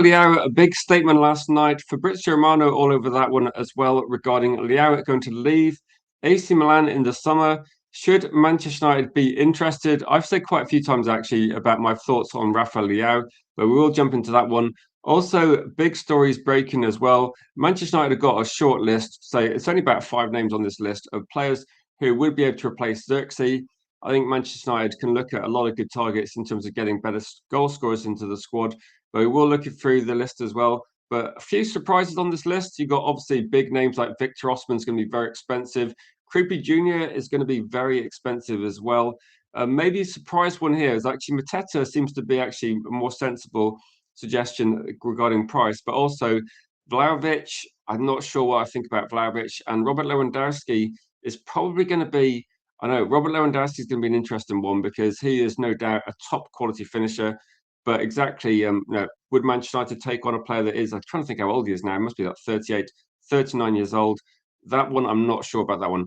Leao, a big statement last night. Fabrizio Romano all over that one as well regarding Leao going to leave AC Milan in the summer. Should Manchester United be interested? I've said quite a few times actually about my thoughts on RAFAEL LEAO, but we will jump into that one. Also, big stories breaking as well. Manchester United have got a short list, so it's only about 5 names on this list of players who would be able to replace Xerxes. I think Manchester United can look at a lot of good targets in terms of getting better goal scorers into the squad. But we will look through the list as well. But a few surprises on this list. You've got obviously big names like Victor Osman's going to be very expensive. KROUPI Jr. is going to be very expensive as well. Maybe a surprise one here is actually Mateta seems to be actually a more sensible suggestion regarding price, but also Vlahovic. I'm not sure what I think about Vlahovic, and Robert Lewandowski is probably going to be. I know Robert Lewandowski is going to be an interesting one because he is no doubt a top quality finisher. But exactly, would Manchester United take on a player that is, I'm trying to think how old he is now, he must be like 38, 39 years old. That one, I'm not sure about that one.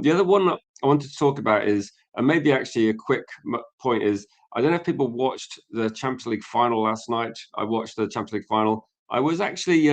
The other one I wanted to talk about is, and maybe actually a quick point is, I don't know if people watched the Champions League final last night. I watched the Champions League final. I was actually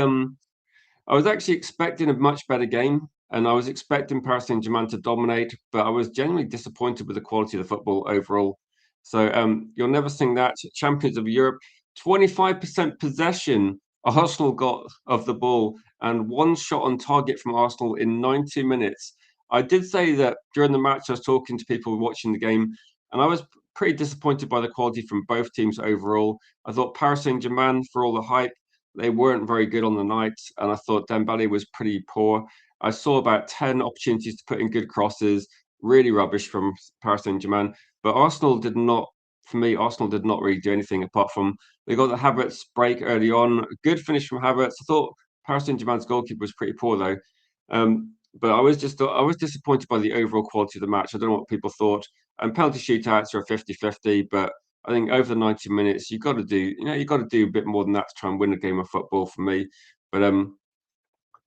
expecting a much better game, and I was expecting Paris Saint-Germain to dominate, but I was genuinely disappointed with the quality of the football overall. So you'll never sing that. Champions of Europe, 25% possession Arsenal got of the ball, and one shot on target from Arsenal in 90 minutes. I did say that during the match, I was talking to people watching the game, and I was pretty disappointed by the quality from both teams overall. I thought Paris Saint-Germain, for all the hype, they weren't very good on the night, and I thought Dembele was pretty poor. I saw about 10 opportunities to put in good crosses, really rubbish from Paris Saint-Germain. But Arsenal did not, for me, Arsenal did not really do anything apart from they got the Havertz break early on. A good finish from Havertz. I thought Paris Saint-Germain's goalkeeper was pretty poor though. But I was disappointed by the overall quality of the match. I don't know what people thought. And penalty shootouts are a 50-50, but I think over the 90 minutes, you've got to do a bit more than that to try and win a game of football for me. But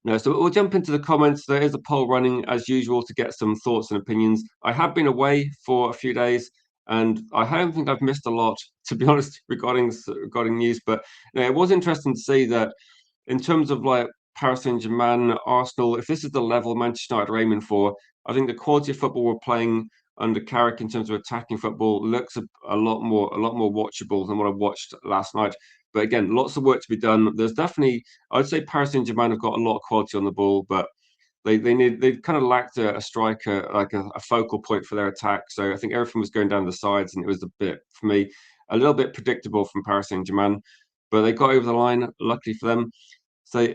no, so we'll jump into the comments. There is a poll running as usual to get some thoughts and opinions. I have been away for a few days, and I don't think I've missed a lot, to be honest, regarding news. But it was interesting to see that in terms of like Paris Saint-Germain, Arsenal, if this is the level Manchester United are aiming for, I think the quality of football we're playing under Carrick in terms of attacking football looks a lot more watchable than what I watched last night. But again, lots of work to be done. There's definitely, I'd say Paris Saint-Germain have got a lot of quality on the ball, but they kind of lacked a striker, like a focal point for their attack. So I think everything was going down the sides, and it was a bit, for me, a little bit predictable from Paris Saint-Germain. But they got over the line, luckily for them. So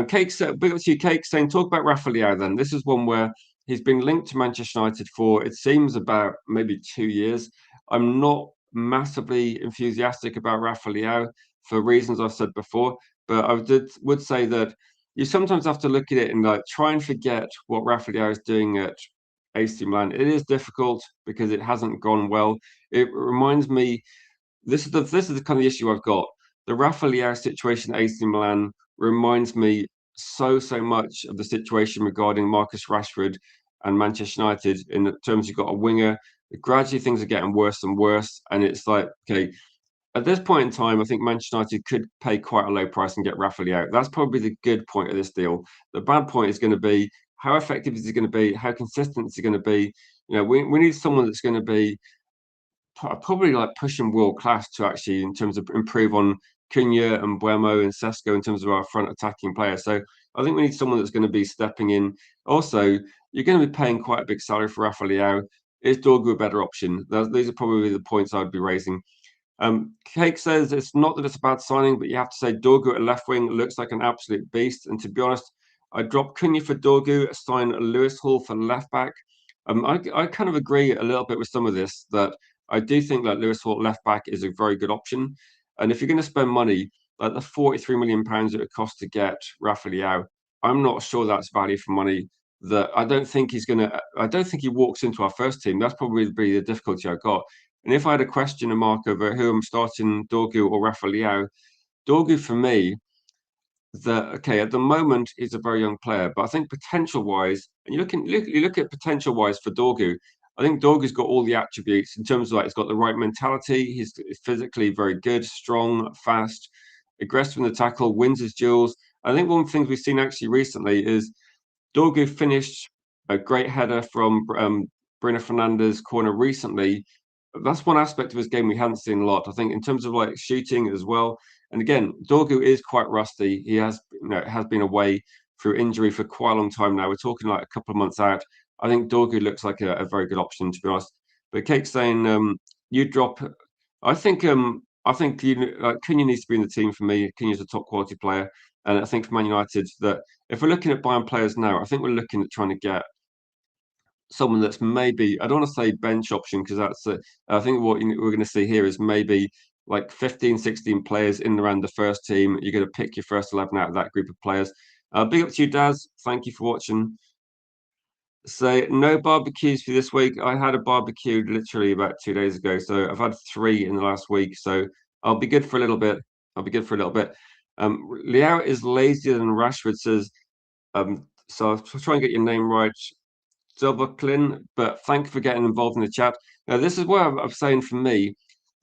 Cake said, big up to you, Cake, saying, talk about RAFAEL LEAO then. This is one where he's been linked to Manchester United for, it seems, about maybe 2 years. I'm not massively enthusiastic about RAFAEL LEAO for reasons I've said before, but would say that you sometimes have to look at it and like try and forget what RAFAEL LEAO is doing at AC Milan. It is difficult because it hasn't gone well. It reminds me, this is the kind of issue I've got. The RAFAEL LEAO situation at AC Milan reminds me so much of the situation regarding Marcus Rashford and Manchester United in terms you've got a winger. Gradually things are getting worse and worse, and it's like, okay, at this point in time, I think Manchester United could pay quite a low price and get RAFAEL LEAO. That's probably the good point of this deal. The bad point is going to be how effective is he going to be? How consistent is he going to be? We need someone that's going to be probably like pushing world class to actually in terms of improve on Cunha and Buemo and Sesko in terms of our front attacking players. So I think we need someone that's going to be stepping in. Also, you're going to be paying quite a big salary for RAFAEL LEAO. Is Dorgu a better option? These are probably the points I would be raising. Cake says it's not that it's a bad signing, but you have to say Dorgu at left wing looks like an absolute beast. And to be honest, I dropped Cunha for Dorgu, sign Lewis Hall for left back. I kind of agree a little bit with some of this that I do think that Lewis Hall left back is a very good option. And if you're going to spend money, like the £43 million it would cost to get RAFAEL LEAO, I'm not sure that's value for money. That I don't think he's going to. I don't think he walks into our first team. That's probably the difficulty I got. And if I had a question mark over who I'm starting, Dorgu or RAFAEL LEAO, Dorgu for me, okay, at the moment he's a very young player, but I think potential wise, and you look at potential wise for Dorgu, I think Dorgu's got all the attributes in terms of like he's got the right mentality, he's physically very good, strong, fast. aggressive in the tackle, wins his duels. I think one of the things we've seen actually recently is Dorgu finished a great header from Bruno Fernandes' corner recently. That's one aspect of his game we haven't seen a lot. I think in terms of like shooting as well. And again, Dorgu is quite rusty. He has, has been away through injury for quite a long time now. We're talking like a couple of months out. I think Dorgu looks like a very good option, to be honest. But Kate's saying you drop. I think Cunha needs to be in the team for me. Cunha's a top quality player, and I think for Man United that if we're looking at buying players now, I think we're looking at trying to get someone that's maybe, I don't want to say bench option because I think what we're going to see here is maybe like 15, 16 players in and around the first team. You're going to pick your first 11 out of that group of players. Big up to you, Daz. Thank you for watching. So no barbecues for this week. I had a barbecue literally about 2 days ago, so I've had three in the last week. So I'll be good for a little bit. I'll be good for a little bit. Leao is lazier than Rashford says. So I'll try and get your name right. Zobaclin, but thank you for getting involved in the chat. Now, this is where I'm saying for me,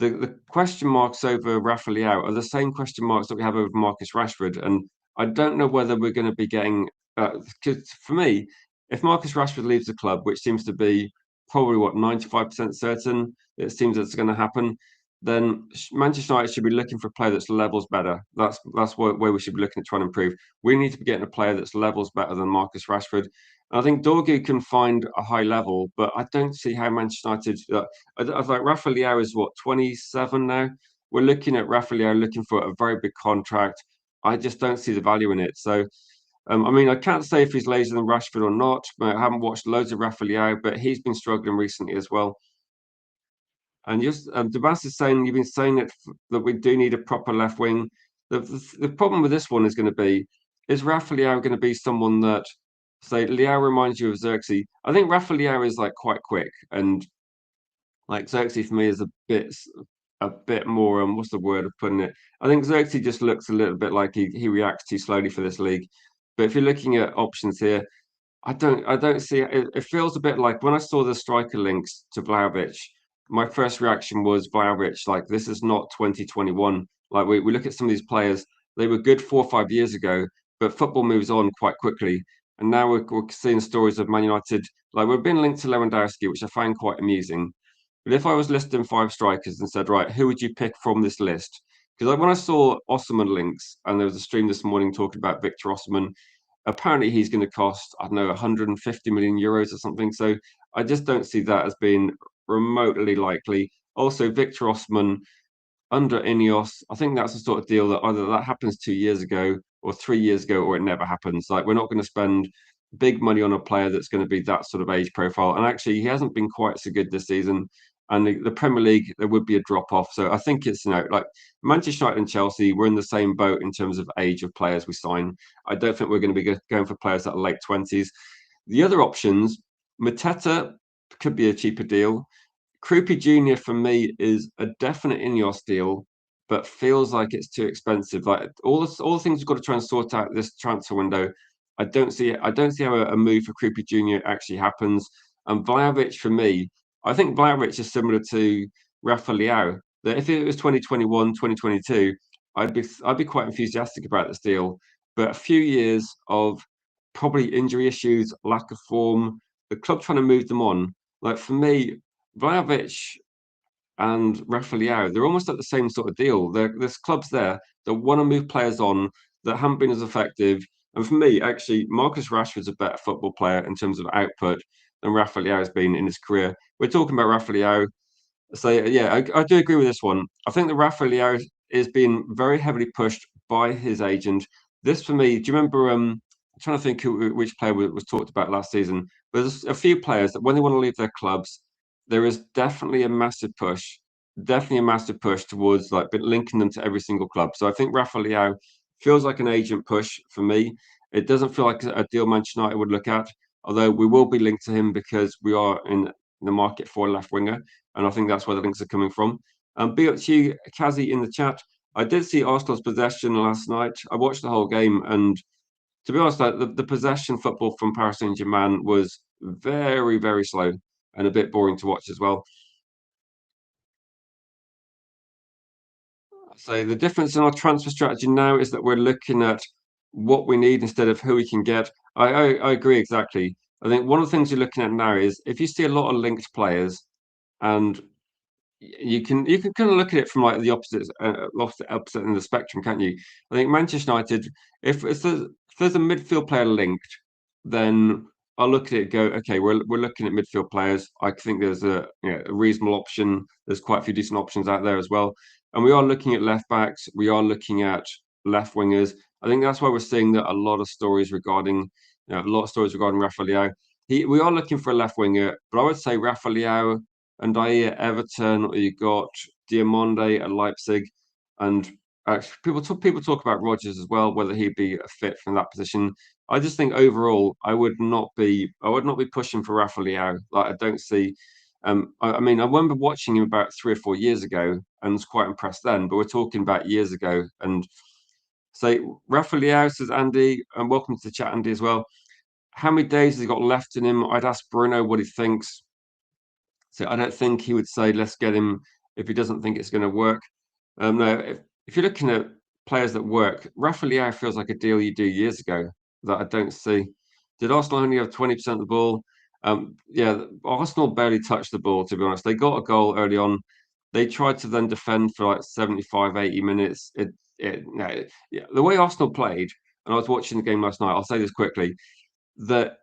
the question marks over RAFAEL LEAO are the same question marks that we have over Marcus Rashford. And I don't know whether we're going to be getting, because for me, if Marcus Rashford leaves the club, which seems to be probably what, 95% certain, it seems that's going to happen, then Manchester United should be looking for a player that's levels better. That's where we should be looking at trying to improve. We need to be getting a player that's levels better than Marcus Rashford. I think Dorgu can find a high level, but I don't see how Manchester United. I like RAFAEL LEAO is what, 27 now. We're looking at RAFAEL LEAO looking for a very big contract. I just don't see the value in it. So, I mean, I can't say if he's lazier than Rashford or not. I haven't watched loads of RAFAEL LEAO, but he's been struggling recently as well. And just Dabas is saying you've been saying that we do need a proper left wing. The problem with this one is going to be is RAFAEL LEAO going to be someone that say Leao reminds you of Xerxes? I think RAFAEL LEAO is like quite quick, and like Xerxes for me is a bit more what's the word of putting it? I think Xerxes just looks a little bit like he reacts too slowly for this league. But if you're looking at options here, I don't see it. It feels a bit like when I saw the striker links to Vlahovic, my first reaction was Vlahovic, like this is not 2021. Like we look at some of these players, they were good 4 or 5 years ago, but football moves on quite quickly. And now we're seeing stories of Man United, like we're being linked to Lewandowski, which I find quite amusing. But if I was listing five strikers and said, right, who would you pick from this list? Because like when I saw OSIMHEN links, and there was a stream this morning talking about Victor OSIMHEN, apparently he's going to cost, I don't know, 150 million euros or something. So I just don't see that as being remotely likely. Also, Victor Osman under Ineos, I think that's the sort of deal that either that happens 2 years ago or 3 years ago, or it never happens. Like we're not going to spend big money on a player that's going to be that sort of age profile. And actually, he hasn't been quite so good this season. And the Premier League, there would be a drop off. So I think it's like Manchester United and Chelsea, we're in the same boat in terms of age of players we sign. I don't think we're going to be going for players that are late 20s. The other options, Mateta could be a cheaper deal. KROUPI Jr. for me is a definite Ineos deal, but feels like it's too expensive. Like all the things we've got to try and sort out this transfer window. I don't see how a move for KROUPI Jr. actually happens. And Vlahovic for me, I think Vlahovic is similar to RAFAEL LEAO. That if it was 2021, 2022, I'd be quite enthusiastic about this deal. But a few years of probably injury issues, lack of form, the club trying to move them on. Like for me, Vlahovic and RAFAEL LEAO, they're almost at the same sort of deal. There's clubs there that want to move players on that haven't been as effective. And for me, actually, Marcus Rashford's a better football player in terms of output than RAFAEL LEAO has been in his career. We're talking about RAFAEL LEAO. So yeah, I do agree with this one. I think the RAFAEL LEAO is being very heavily pushed by his agent. This for me, do you remember? I'm trying to think which player was talked about last season. There's a few players that when they want to leave their clubs, there is definitely a massive push towards like linking them to every single club. So I think RAFAEL LEAO feels like an agent push for me. It doesn't feel like a deal Manchester United would look at, although we will be linked to him because we are in the market for a left winger, and I think that's where the links are coming from. Big up to you, Kazi, in the chat. I did see Arsenal's possession last night. I watched the whole game, and to be honest, like the possession football from Paris Saint-Germain was very, very slow and a bit boring to watch as well. So the difference in our transfer strategy now is that we're looking at what we need instead of who we can get. I agree exactly. I think one of the things you're looking at now is if you see a lot of linked players, and you can kind of look at it from like the opposite end of the spectrum, can't you? I think Manchester United, if there's a midfield player linked, then I'll look at it and go, okay, we're looking at midfield players. I think there's a reasonable option. There's quite a few decent options out there as well, and we are looking at left backs. We are looking at left wingers. I think that's why we're seeing that a lot of stories regarding, RAFAEL LEAO. We are looking for a left winger, but I would say RAFAEL LEAO and I at Everton, or you got Diamonde at Leipzig, and actually people talk about Rodgers as well, whether he'd be a fit from that position. I just think overall, I would not be pushing for Rafa Leao. Like I don't see. I mean, I remember watching him about 3 or 4 years ago and was quite impressed then. But we're talking about years ago, and say Rafa Leao says Andy, and welcome to the chat, Andy, as well. How many days has he got left in him? I'd ask Bruno what he thinks. So I don't think he would say, let's get him if he doesn't think it's going to work. No, if you're looking at players that work, Rafa Leao feels like a deal you do years ago that I don't see. Did Arsenal only have 20% of the ball? Yeah, Arsenal barely touched the ball, to be honest. They got a goal early on. They tried to then defend for like 75, 80 minutes. No, yeah, the way Arsenal played, and I was watching the game last night, I'll say this quickly, that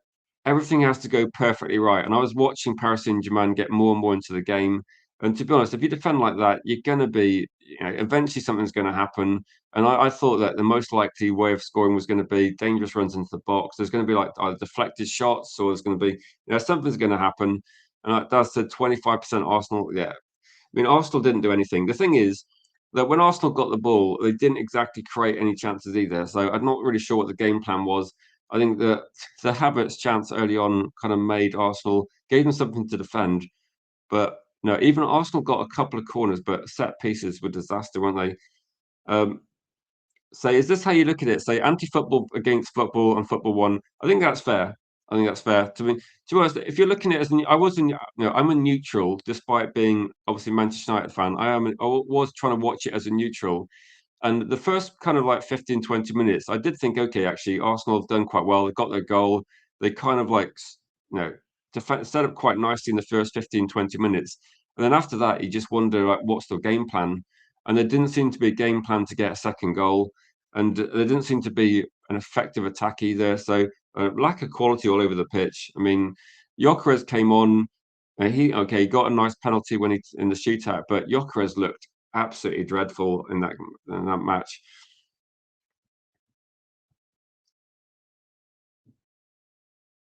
everything has to go perfectly right. And I was watching Paris Saint-Germain get more and more into the game. And to be honest, if you defend like that, you're going to be, eventually something's going to happen. And I thought that the most likely way of scoring was going to be dangerous runs into the box. There's going to be like either deflected shots, or there's going to be, something's going to happen. And that's the 25% Arsenal. Yeah, I mean, Arsenal didn't do anything. The thing is that when Arsenal got the ball, they didn't exactly create any chances either. So I'm not really sure what the game plan was. I think that the Havertz chance early on kind of made Arsenal, gave them something to defend. But no, even Arsenal got a couple of corners, but set pieces were disaster, weren't they? Um, so is this how you look at it? Say anti-football against football and football one. I think that's fair. I think that's fair. To be honest, if you're looking at it as I was in, I'm a neutral, despite being obviously a Manchester United fan. I was trying to watch it as a neutral, and the first kind of like 15, 20 minutes, I did think, okay, actually, Arsenal have done quite well. They got their goal. They kind of like, you know, set up quite nicely in the first 15, 20 minutes. And then after that, you just wonder, like, what's the game plan? And there didn't seem to be a game plan to get a second goal. And there didn't seem to be an effective attack either. So lack of quality all over the pitch. I mean, Gyökeres came on. He got a nice penalty when he in the shootout, but Gyökeres looked absolutely dreadful in that match.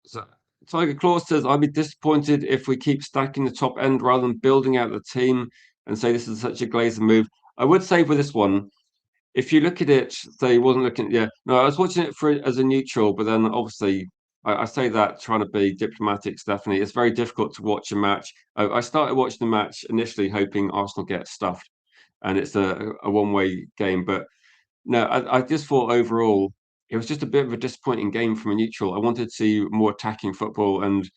So Tiger Claw says, "I'd be disappointed if we keep stacking the top end rather than building out the team and say this is such a Glazer move." I would say for this one, if you look at it, say he wasn't looking. Yeah, no, I was watching it for as a neutral, but then obviously I say that trying to be diplomatic, Stephanie. It's very difficult to watch a match. I started watching the match initially hoping Arsenal get stuffed, and it's a one-way game, but no, I just thought overall it was just a bit of a disappointing game from a neutral. I wanted to see more attacking football, and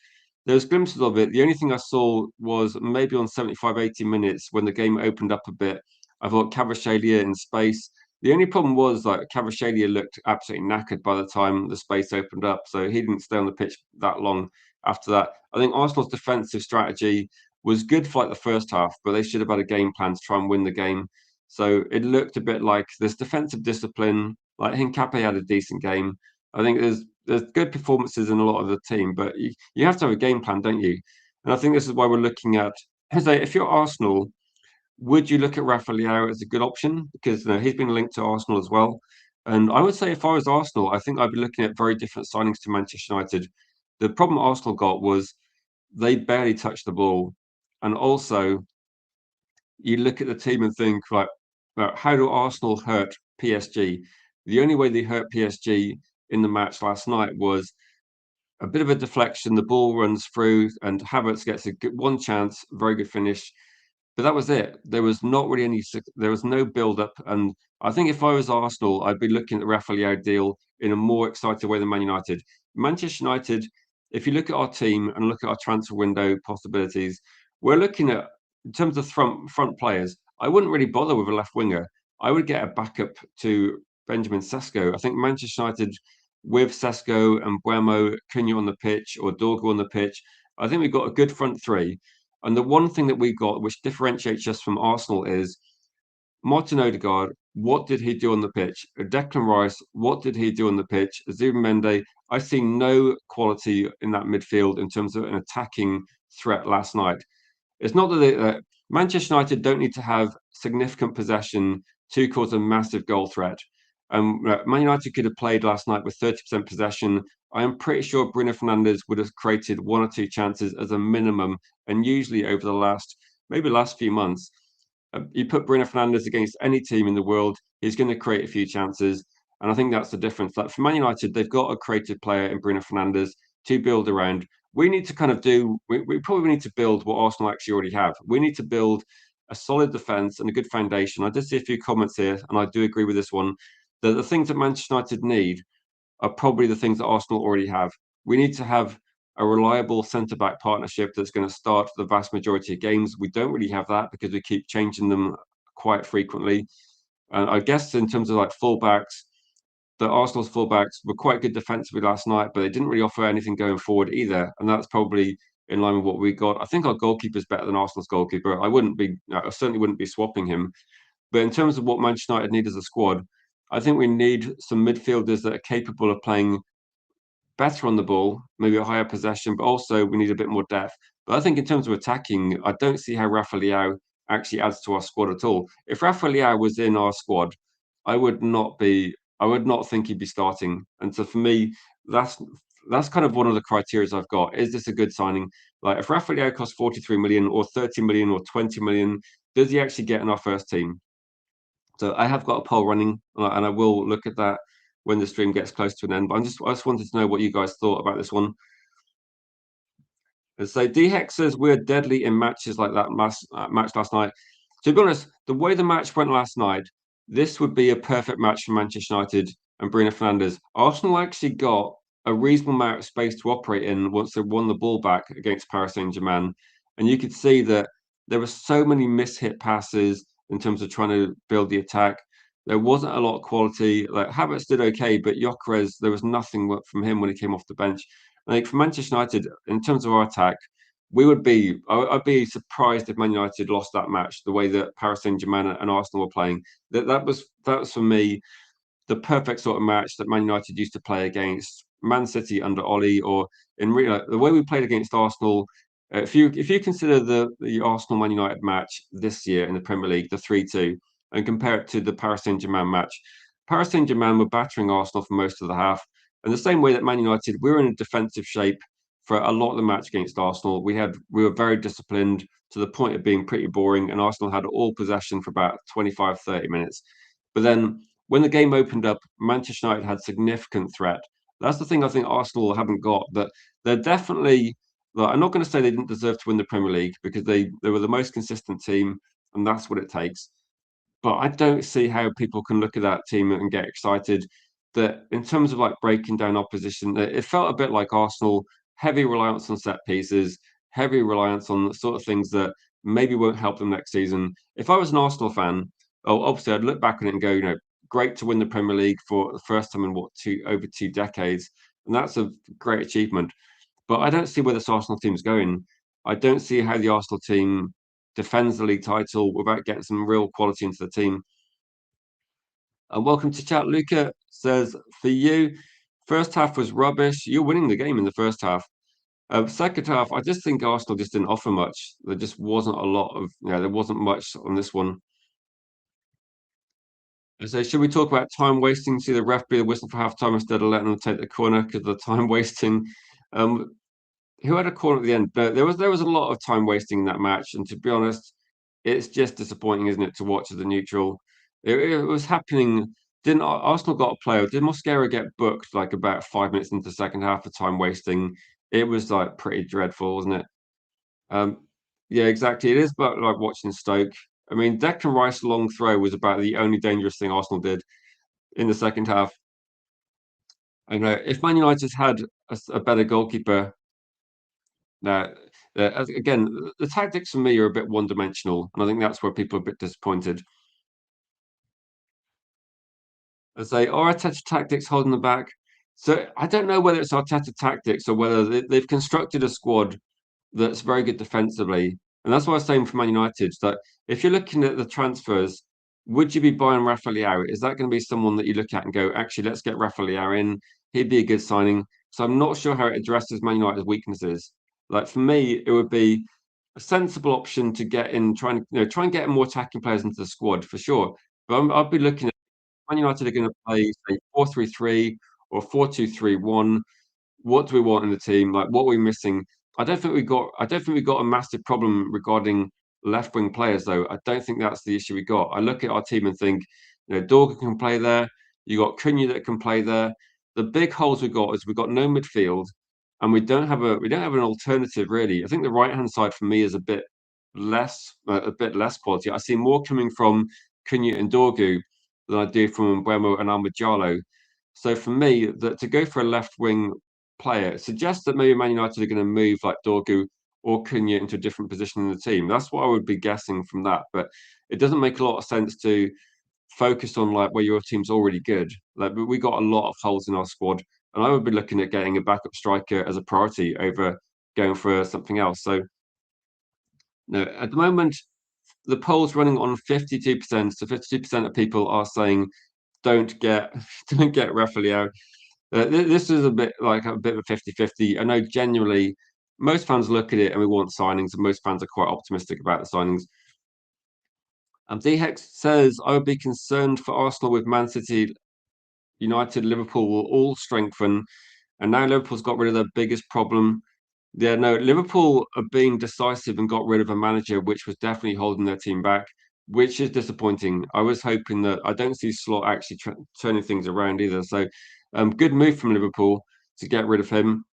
there was glimpses of it. The only thing I saw was maybe on 75, 80 minutes when the game opened up a bit. I thought Kvaratskhelia in space. The only problem was like Kvaratskhelia looked absolutely knackered by the time the space opened up, so he didn't stay on the pitch that long after that. I think Arsenal's defensive strategy was good for like the first half, but they should have had a game plan to try and win the game. So it looked a bit like this defensive discipline. Like Hincapié had a decent game. I think there's good performances in a lot of the team, but you have to have a game plan, don't you? And I think this is why we're looking at. If you're Arsenal, would you look at Rafa Leao as a good option? Because he's been linked to Arsenal as well. And I would say if I was Arsenal, I think I'd be looking at very different signings to Manchester United. The problem Arsenal got was they barely touched the ball. And also, you look at the team and think, like, how do Arsenal hurt PSG? The only way they hurt PSG in the match last night was a bit of a deflection. The ball runs through, and Havertz gets one chance, very good finish. But that was it. There was not really any. There was no build up, and I think if I was Arsenal, I'd be looking at the Rafael deal in a more excited way than Man United. Manchester United, if you look at our team and look at our transfer window possibilities, we're looking at in terms of front players. I wouldn't really bother with a left winger. I would get a backup to Benjamin Sesko. I think Manchester United with Sesko and Buemo, Cunha on the pitch or Dorgu on the pitch, I think we've got a good front three. And the one thing that we got which differentiates us from Arsenal is Martin Odegaard, what did he do on the pitch? Declan Rice, what did he do on the pitch? Zubimende, I see no quality in that midfield in terms of an attacking threat last night. It's not that Manchester United don't need to have significant possession to cause a massive goal threat. Man United could have played last night with 30% possession. I am pretty sure Bruno Fernandes would have created one or two chances as a minimum, and usually over the last few months. You put Bruno Fernandes against any team in the world, he's going to create a few chances. And I think that's the difference. Like for Man United, they've got a creative player in Bruno Fernandes to build around. We need to kind of we probably need to build what Arsenal actually already have. We need to build a solid defence and a good foundation. I did see a few comments here, and I do agree with this one, that the things that Manchester United need are probably the things that Arsenal already have. We need to have a reliable centre back partnership that's going to start for the vast majority of games. We don't really have that because we keep changing them quite frequently. And I guess in terms of like fullbacks, the Arsenal's fullbacks were quite good defensively last night, but they didn't really offer anything going forward either. And that's probably in line with what we got. I think our goalkeeper is better than Arsenal's goalkeeper. I certainly wouldn't be swapping him. But in terms of what Manchester United need as a squad, I think we need some midfielders that are capable of playing better on the ball, maybe a higher possession, but also we need a bit more depth. But I think in terms of attacking, I don't see how RAFAEL LEAO actually adds to our squad at all. If RAFAEL LEAO was in our squad, I would not be, I would not think he'd be starting. And so for me, that's that's kind of one of the criteria I've got. Is this a good signing? Like if RAFAEL LEAO costs 43 million or 30 million or 20 million, does he actually get in our first team? So I have got a poll running, and I will look at that when the stream gets close to an end. But I just wanted to know what you guys thought about this one. And so DHEX says we're deadly in matches like that match last night. To be honest, the way the match went last night, this would be a perfect match for Manchester United and Bruno Fernandes. Arsenal actually got a reasonable amount of space to operate in once they won the ball back against Paris Saint-Germain. And you could see that there were so many mishit passes in terms of trying to build the attack. There wasn't a lot of quality. Like Havertz did okay, but Gyökeres, there was nothing from him when he came off the bench. Like for Manchester United, in terms of our attack, I'd be surprised if Man United lost that match the way that Paris Saint-Germain and Arsenal were playing. That was for me the perfect sort of match that Man United used to play against Man City under Ollie, or in real the way we played against Arsenal. If you consider the Arsenal Man United match this year in the Premier League, the 3-2, and compare it to the Paris Saint Germain match, Paris Saint Germain were battering Arsenal for most of the half. And the same way that Man United, we were in a defensive shape for a lot of the match against Arsenal. We were very disciplined to the point of being pretty boring, and Arsenal had all possession for about 25, 30 minutes. But then when the game opened up, Manchester United had significant threat. That's the thing I think Arsenal haven't got. That they're definitely. Like, I'm not going to say they didn't deserve to win the Premier League because they were the most consistent team, and that's what it takes. But I don't see how people can look at that team and get excited. That in terms of like breaking down opposition, it felt a bit like Arsenal, heavy reliance on set pieces, heavy reliance on the sort of things that maybe won't help them next season. If I was an Arsenal fan, oh, obviously I'd look back at it and go, great to win the Premier League for the first time in over 2 decades, and that's a great achievement. But I don't see where this Arsenal team is going. I don't see how the Arsenal team defends the league title without getting some real quality into the team. And welcome to chat. Luca says, for you, first half was rubbish. You're winning the game in the first half. Second half, I just think Arsenal just didn't offer much. There just wasn't a lot of, there wasn't much on this one. So should we talk about time wasting? See the ref be the whistle for half time instead of letting them take the corner because of the time wasting. Um, who had a corner at the end? No, there was a lot of time wasting in that match, and to be honest, it's just disappointing, isn't it, to watch as a neutral? It was happening. Didn't Arsenal got a player? Did Mosquera get booked like about 5 minutes into the second half for time wasting? It was like pretty dreadful, wasn't it? Um, yeah, exactly. It is, but like watching Stoke. I mean, Declan Rice long throw was about the only dangerous thing Arsenal did in the second half. I know if Man United had a better goalkeeper, now, again, the tactics for me are a bit one-dimensional, and I think that's where people are a bit disappointed. and say, "Are Arteta tactics holding them back?" So I don't know whether it's Arteta tactics or whether they've constructed a squad that's very good defensively. And that's what I was saying for Man United, that if you're looking at the transfers, would you be buying RAFAEL LEAO? Is that going to be someone that you look at and go, actually, let's get RAFAEL LEAO in. He'd be a good signing. So I'm not sure how it addresses Man United's weaknesses. Like for me, it would be a sensible option to get in, try and get more attacking players into the squad for sure. But I'd be looking at Man United are going to play, say, 4-3-3 or 4-2-3-1. What do we want in the team? Like, what are we missing? I don't think we got a massive problem regarding left wing players, though. I don't think that's the issue we got. I look at our team and think, Dorgan can play there. You got Cunha that can play there. The big holes we got is we got no midfield, and we don't have an alternative really. I think the right hand side for me is a bit less quality. I see more coming from Cunha and Dorgu than I do from Mbeumo and Ahmad. So for me, that to go for a left wing player suggests that maybe Man United are going to move like Dorgu or Cunha into a different position in the team. That's what I would be guessing from that. But it doesn't make a lot of sense to focus on like where your team's already good. Like we got a lot of holes in our squad, and I would be looking at getting a backup striker as a priority over going for something else. So no, at the moment the poll's running on 52%. So 52% of people are saying don't get don't get RAFAEL. This is a bit of a 50-50. I know genuinely most fans look at it and we want signings, and most fans are quite optimistic about the signings. DHEX says, I would be concerned for Arsenal with Man City, United, Liverpool will all strengthen, and now Liverpool's got rid of their biggest problem. Yeah, no, Liverpool are being decisive and got rid of a manager which was definitely holding their team back, which is disappointing. I was hoping that I don't see Slot actually turning things around either. So, good move from Liverpool to get rid of him.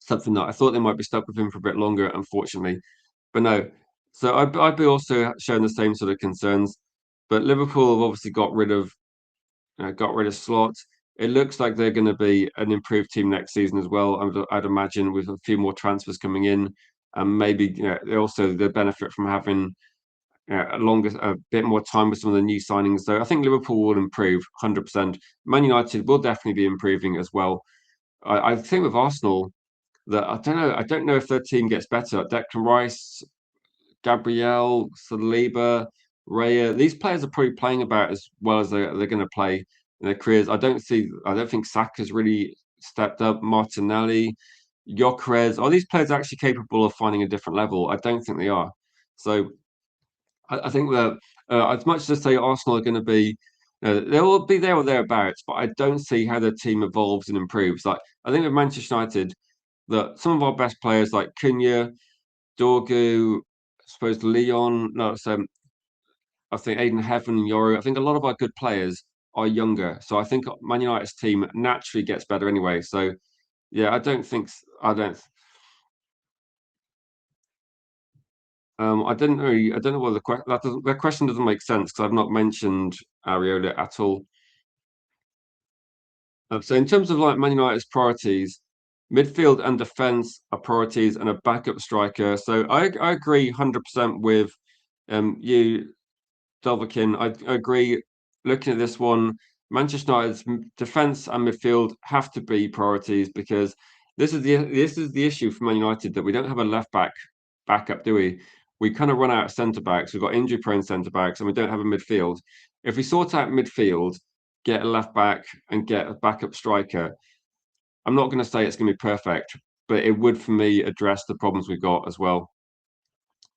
Something that I thought they might be stuck with him for a bit longer, unfortunately. But no, so I'd be also showing the same sort of concerns. But Liverpool have obviously got rid of Slot. It looks like they're going to be an improved team next season as well. I'd imagine with a few more transfers coming in, and maybe they also the benefit from having a bit more time with some of the new signings. So I think Liverpool will improve 100%. Man United will definitely be improving as well. I think with Arsenal that I don't know if their team gets better. Declan Rice, Gabriel, Saliba, Raya. These players are probably playing about as well as they're going to play in their careers. I don't think Saka's really stepped up. Martinelli, Gyökeres. Are these players actually capable of finding a different level? I don't think they are. So I think that as much as I say Arsenal are going to be, they will be there or thereabouts, but I don't see how their team evolves and improves. Like I think with Manchester United, that some of our best players like Cunha, Dorgu, I suppose Leon, no, so I think Aiden Heaven and Yoru. I think a lot of our good players are younger, so I think Man United's team naturally gets better anyway. So yeah, I don't. I don't know whether the question doesn't make sense because I've not mentioned Areola at all. So in terms of like Man United's priorities, midfield and defence are priorities, and a backup striker. So I agree 100% with you, Dovahkiin. I agree. Looking at this one, Manchester United's defence and midfield have to be priorities because this is the issue for Man United, that we don't have a left backup, do we? We kind of run out of centre backs. We've got injury prone centre backs, and we don't have a midfield. If we sort out midfield, get a left back, and get a backup striker, I'm not going to say it's going to be perfect, but it would for me address the problems we've got as well.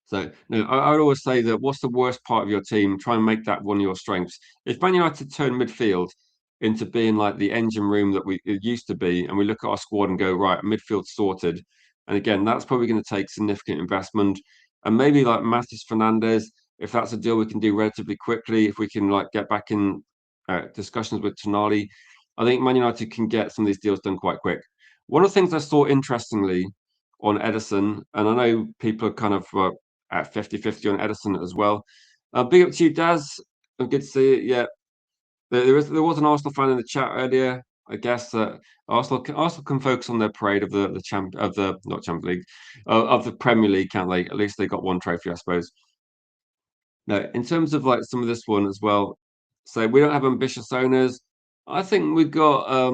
So no, I would always say that what's the worst part of your team? Try and make that one of your strengths. If Man United turn midfield into being like the engine room that it used to be, and we look at our squad and go, right, midfield sorted. And again, that's probably going to take significant investment. And maybe like Mathis Fernandez, if that's a deal we can do relatively quickly, if we can like get back in discussions with Tonali, I think Man United can get some of these deals done quite quick. One of the things I saw interestingly on Edison, and I know people are kind of at 50-50 on Edison as well. Big up to you, Daz. I'm good to see it. Yeah, there was an Arsenal fan in the chat earlier. I guess that Arsenal can focus on their parade of the champ of the not Champions League of the Premier League, can't they? At least they got one trophy, I suppose. No, in terms of like some of this one as well. So we don't have ambitious owners. I think we got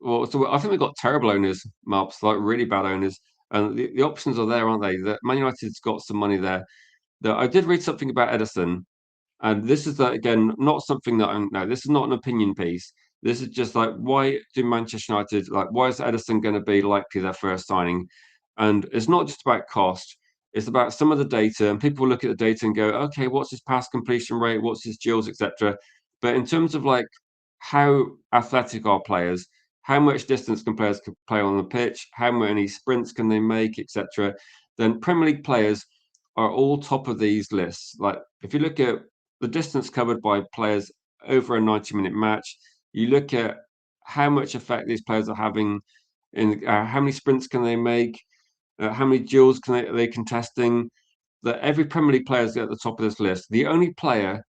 well, so I think we've got terrible owners, Marps, like really bad owners, and the options are there, aren't they? That Man United's got some money there. That I did read something about Edison, and this is again not something that I'm no, this is not an opinion piece. This is just like why do Manchester United like why is Edison going to be likely their first signing? And it's not just about cost, it's about some of the data. And people look at the data and go, okay, what's his pass completion rate, what's his duels, etc. But in terms of like how athletic are players, how much distance can players play on the pitch, how many sprints can they make, etc., then Premier League players are all top of these lists. Like if you look at the distance covered by players over a 90-minute match, you look at how much effect these players are having in how many sprints can they make, how many duels can they contesting. That every Premier League player is at the top of this list. The only player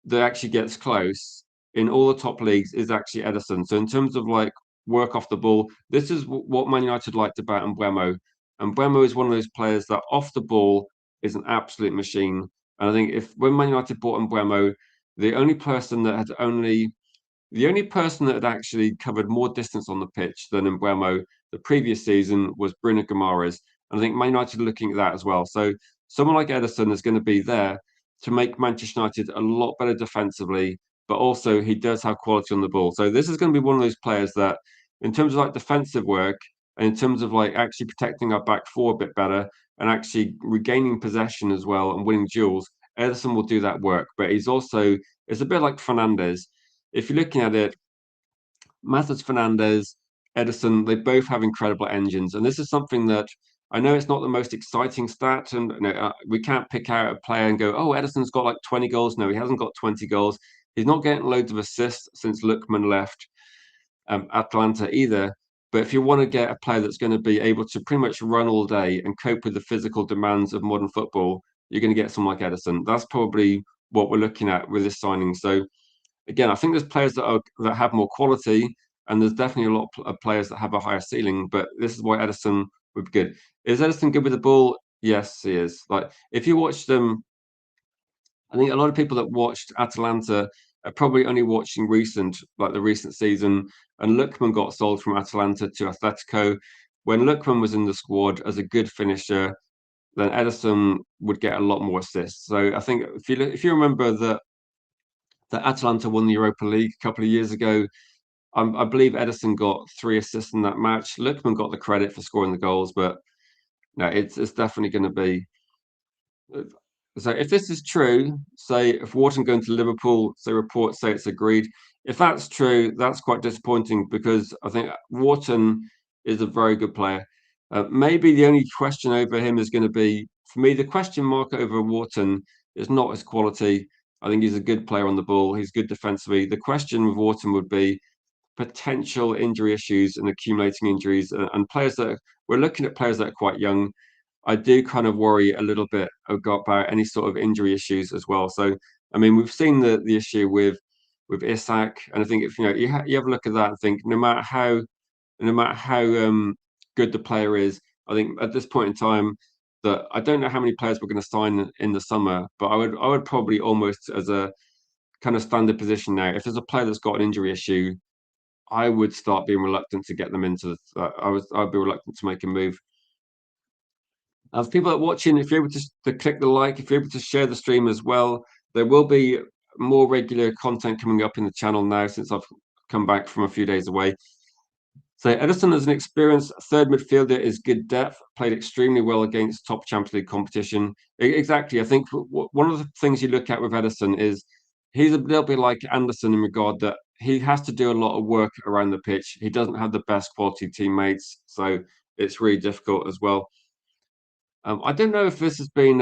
that actually gets close in all the top leagues is actually Edison. So in terms of like work off the ball, this is what Man United liked about Mbeumo. And Mbeumo is one of those players that off the ball is an absolute machine. And I think if when Man United bought Mbeumo, the only person that had only the only person that had actually covered more distance on the pitch than Mbeumo the previous season was Bruno Guimaraes. And I think Man United are looking at that as well. So someone like Edison is going to be there to make Manchester United a lot better defensively, but also he does have quality on the ball. So this is going to be one of those players that, in terms of like defensive work and in terms of like actually protecting our back four a bit better and actually regaining possession as well and winning duels, Edison will do that work. But he's also, it's a bit like Fernandez. If you're looking at it, Matheus Fernandez, Edison, they both have incredible engines. And this is something that I know it's not the most exciting stat. And we can't pick out a player and go, oh, Edison's got like 20 goals. No, he hasn't got 20 goals. He's not getting loads of assists since Lookman left Atlanta either. But if you want to get a player that's going to be able to pretty much run all day and cope with the physical demands of modern football, you're going to get someone like Edison. That's probably what we're looking at with this signing. So again, I think there's players that have more quality, and there's definitely a lot of players that have a higher ceiling. But this is why Edison would be good. Is Edison good with the ball? Yes, he is. Like if you watch them, I think a lot of people that watched Atalanta are probably only watching like the recent season. And Lookman got sold from Atalanta to Atletico. When Lookman was in the squad as a good finisher, then Edison would get a lot more assists. So I think if you remember that Atalanta won the Europa League a couple of years ago. I believe Edison got 3 assists in that match. Lookman got the credit for scoring the goals, but no, it's definitely going to be. So if this is true, say if Wharton going to Liverpool, say reports say it's agreed. If that's true, that's quite disappointing because I think Wharton is a very good player. Maybe the only question over him is going to be, for me, the question mark over Wharton is not his quality. I think he's a good player on the ball. He's good defensively. The question with Wharton would be potential injury issues and accumulating injuries and players that we're looking at players that are quite young. I do kind of worry a little bit about any sort of injury issues as well. So, I mean, we've seen the issue with Isak, and I think if you have a look at that and think no matter how good the player is, I think at this point in time that I don't know how many players we're going to sign in the summer, but I would probably almost as a kind of standard position now. If there's a player that's got an injury issue, I would start being reluctant to get them into. I'd be reluctant to make a move. As people that are watching, if you're able to click the like, if you're able to share the stream as well, there will be more regular content coming up in the channel now since I've come back from a few days away. So Edison, as an experienced third midfielder, is good depth. Played extremely well against top Champions League competition. Exactly, I think one of the things you look at with Edison is he's a little bit like Anderson in regard that he has to do a lot of work around the pitch. He doesn't have the best quality teammates, so it's really difficult as well. I don't know if this has been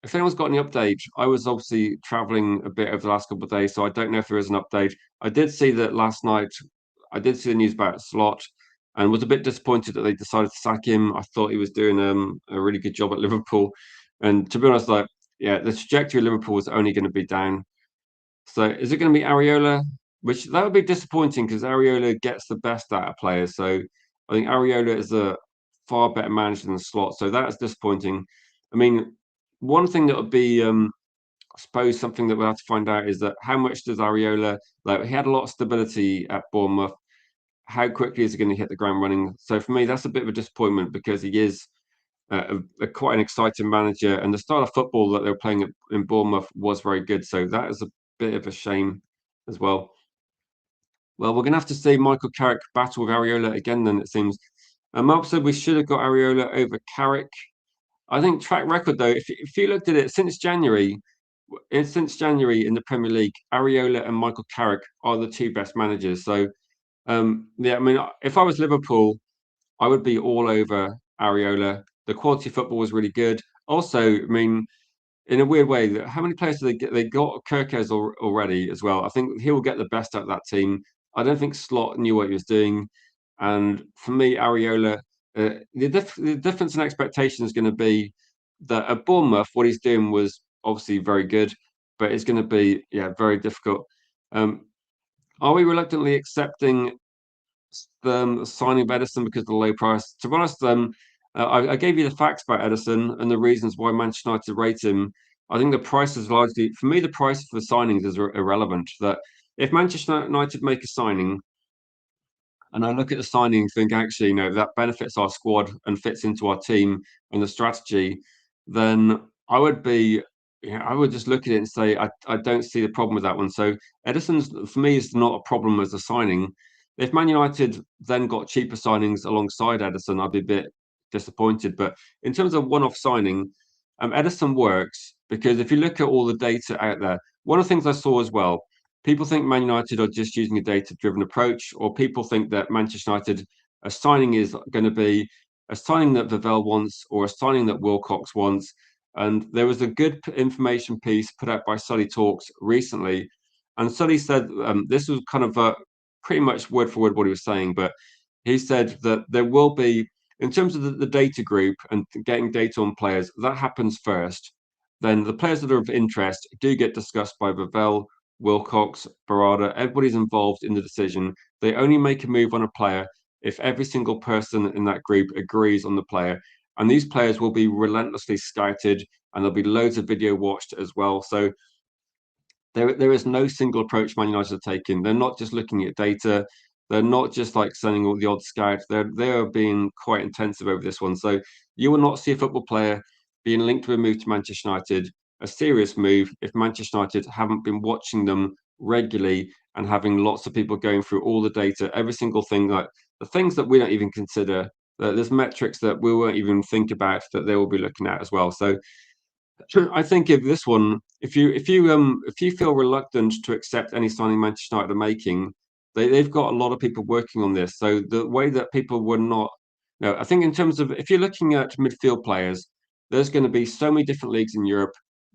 if anyone's got any update. I was obviously traveling a bit over the last couple of days, so I don't know if there is an update. I did see that last night. I did see the news about Slot, and was a bit disappointed that they decided to sack him. I thought he was doing a really good job at Liverpool, and to be honest, like yeah, the trajectory of Liverpool was only going to be down. So is it going to be Areola? Which that would be disappointing because Areola gets the best out of players. So I think Areola is a far better manager than Slot. So that is disappointing. I mean, one thing that would be suppose something that we'll have to find out is that how much does Areola, like he had a lot of stability at Bournemouth. How quickly is he going to hit the ground running? So for me, that's a bit of a disappointment because he is quite an exciting manager, and the style of football that they were playing in Bournemouth was very good. So that is a bit of a shame as well. Well, we're going to have to see Michael Carrick battle with Areola again. Then it seems. Mark said we should have got Areola over Carrick. I think track record though, if you looked at it since January in the Premier League, Areola and Michael Carrick are the two best managers. So yeah, I mean, if I was Liverpool, I would be all over Areola. The quality of football was really good. Also, I mean, in a weird way, how many players do they get? They got Kirkes already as well. I think he will get the best out of that team. I don't think Slot knew what he was doing, and for me, Areola, the difference in expectation is going to be that at Bournemouth, what he's doing was obviously very good, but it's going to be very difficult. Um, are we reluctantly accepting the signing of Edison because of the low price? To be honest, I gave you the facts about Edison and the reasons why Manchester United rate him. I think the price is largely, for me, the price for the signings is irrelevant. That if Manchester United make a signing and I look at the signings, think actually, that benefits our squad and fits into our team and the strategy, then I would be, I would just look at it and say, I don't see the problem with that one. So Edison's, for me, is not a problem as a signing. If Man United then got cheaper signings alongside Edison, I'd be a bit disappointed. But in terms of one-off signing, Edison works because if you look at all the data out there, one of the things I saw as well, people think Man United are just using a data-driven approach, or people think that Manchester United, a signing is going to be a signing that Vavell wants or a signing that Wilcox wants. And there was a good information piece put out by Sully Talks recently, and Sully said this was kind of pretty much word for word what he was saying, but he said that there will be, in terms of the data group and getting data on players, that happens first. Then the players that are of interest do get discussed by Vavell, Wilcox, Barada, everybody's involved in the decision. They only make a move on a player if every single person in that group agrees on the player. And these players will be relentlessly scouted and there'll be loads of video watched as well. So there is no single approach Man United are taking. They're not just looking at data. They're not just like sending all the odd scout. They are being quite intensive over this one. So you will not see a football player being linked to a move to Manchester United, a serious move, if Manchester United haven't been watching them regularly and having lots of people going through all the data, every single thing, like the things that we don't even consider. There's metrics that we won't even think about that they will be looking at as well. So I think if this one, if you feel reluctant to accept any signing Manchester United are making, they've got a lot of people working on this. So the way that people were not, no, I think in terms of if you're looking at midfield players, there's going to be so many different leagues in Europe,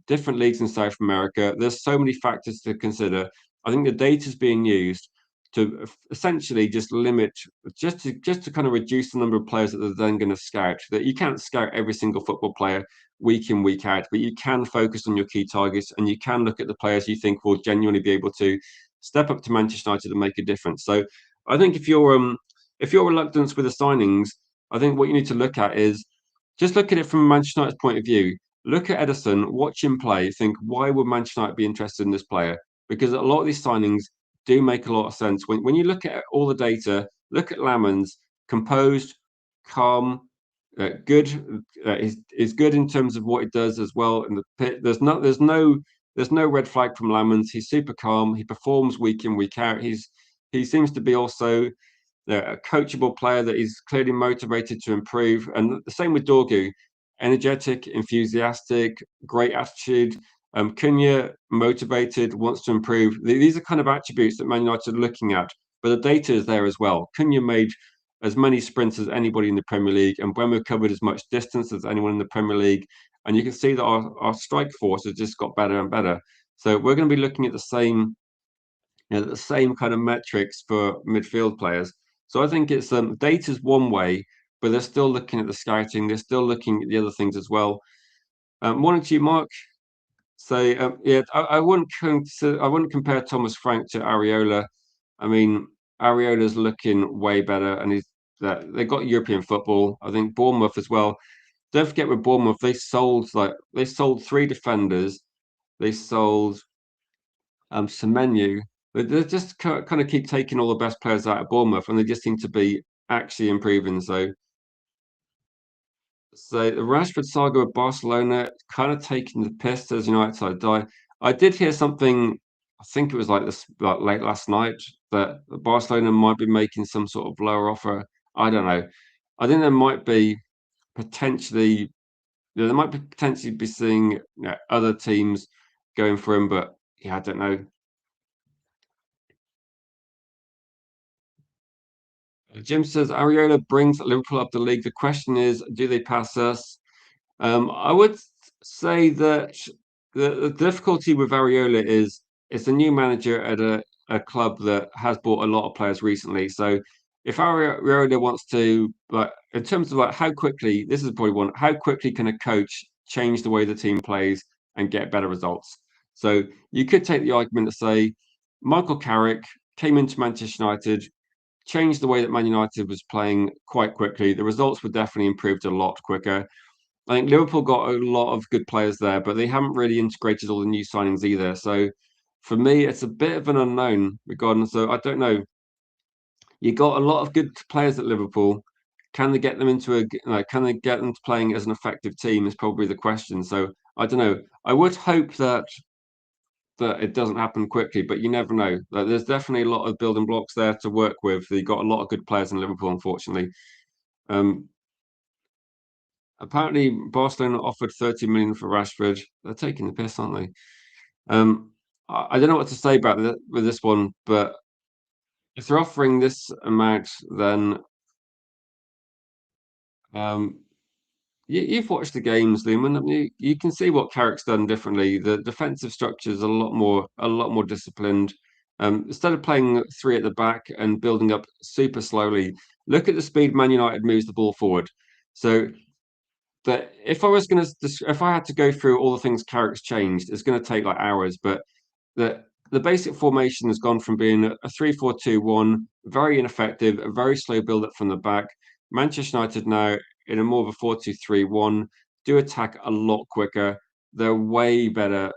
different leagues in South America. There's so many factors to consider. I think the data is being used to essentially just limit, just to kind of reduce the number of players that they're then going to scout. That you can't scout every single football player week in, week out, but you can focus on your key targets and you can look at the players you think will genuinely be able to step up to Manchester United and make a difference. So I think if you're reluctant with the signings, I think what you need to look at is just look at it from Manchester United's point of view. Look at Edison, watch him play, think why would Manchester United be interested in this player? Because a lot of these signings do make a lot of sense. When you look at all the data, look at Lamans, composed, calm, good. Is good in terms of what he does as well. In the pit, there's no red flag from Lamans. He's super calm. He performs week in, week out. He seems to be also a coachable player that is clearly motivated to improve. And the same with Dorgu, energetic, enthusiastic, great attitude. Cunha, motivated, wants to improve. These are kind of attributes that Man United are looking at, but the data is there as well. Cunha made as many sprints as anybody in the Premier League, and Bremer covered as much distance as anyone in the Premier League. And you can see that our strike force has just got better and better. So we're going to be looking at the same kind of metrics for midfield players. So I think it's data's one way, but they're still looking at the scouting. They're still looking at the other things as well. Morning to you, Mark. So yeah, I wouldn't compare Thomas Frank to Areola. I mean, Areola's looking way better, and they got European football. I think Bournemouth as well. Don't forget with Bournemouth, they sold three defenders They sold Semenyo. But they just kind of keep taking all the best players out of Bournemouth, and they just seem to be actually improving. So the Rashford saga with Barcelona kind of taking the piss as United side die. I did hear something. I think it was like this, like late last night, that Barcelona might be making some sort of lower offer. I don't know. I think there might be potentially, they might be potentially be seeing other teams going for him, but yeah, I don't know. Jim says Ariola brings Liverpool up the league. The question is, do they pass us? I would say that the difficulty with Ariola is it's a new manager at a club that has bought a lot of players recently. So if Ariola wants to, like, in terms of like how quickly, this is probably one, how quickly can a coach change the way the team plays and get better results? So you could take the argument to say Michael Carrick came into Manchester United, changed the way that Man United was playing quite quickly. The results were definitely improved a lot quicker. I think Liverpool got a lot of good players there, but they haven't really integrated all the new signings either. So for me, it's a bit of an unknown regarding. So I don't know. You got a lot of good players at Liverpool. Can they get them into can they get them to playing as an effective team? Is probably the question. So I don't know. I would hope that it doesn't happen quickly, but you never know. Like, there's definitely a lot of building blocks there to work with. They got a lot of good players in Liverpool, unfortunately. Um, Apparently, Barcelona offered 30 million for Rashford. They're taking the piss, aren't they? I don't know what to say about with this one, but if they're offering this amount, then um, you've watched the games, Liam, and you can see what Carrick's done differently. The defensive structure is a lot more disciplined. Instead of playing three at the back and building up super slowly, look at the speed Man United moves the ball forward. So that if I had to go through all the things Carrick's changed, it's going to take like hours. But the basic formation has gone from being a 3-4-2-1, very ineffective, a very slow build up from the back. Manchester United now in a more of a 4-2-3-1 do attack a lot quicker. They're way better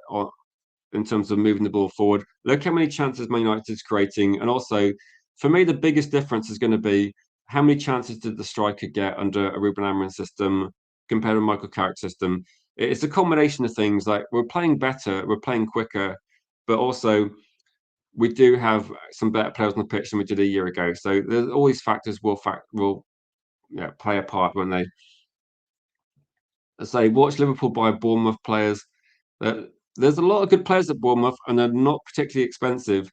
in terms of moving the ball forward. Look how many chances Man United is creating. And also, for me, the biggest difference is going to be how many chances did the striker get under a Ruben Amorim system compared to Michael Carrick system. It's a combination of things. Like, we're playing better, we're playing quicker, but also we do have some better players on the pitch than we did a year ago. So there's all these factors will play a part when they say watch Liverpool buy Bournemouth players. There's a lot of good players at Bournemouth, and they're not particularly expensive.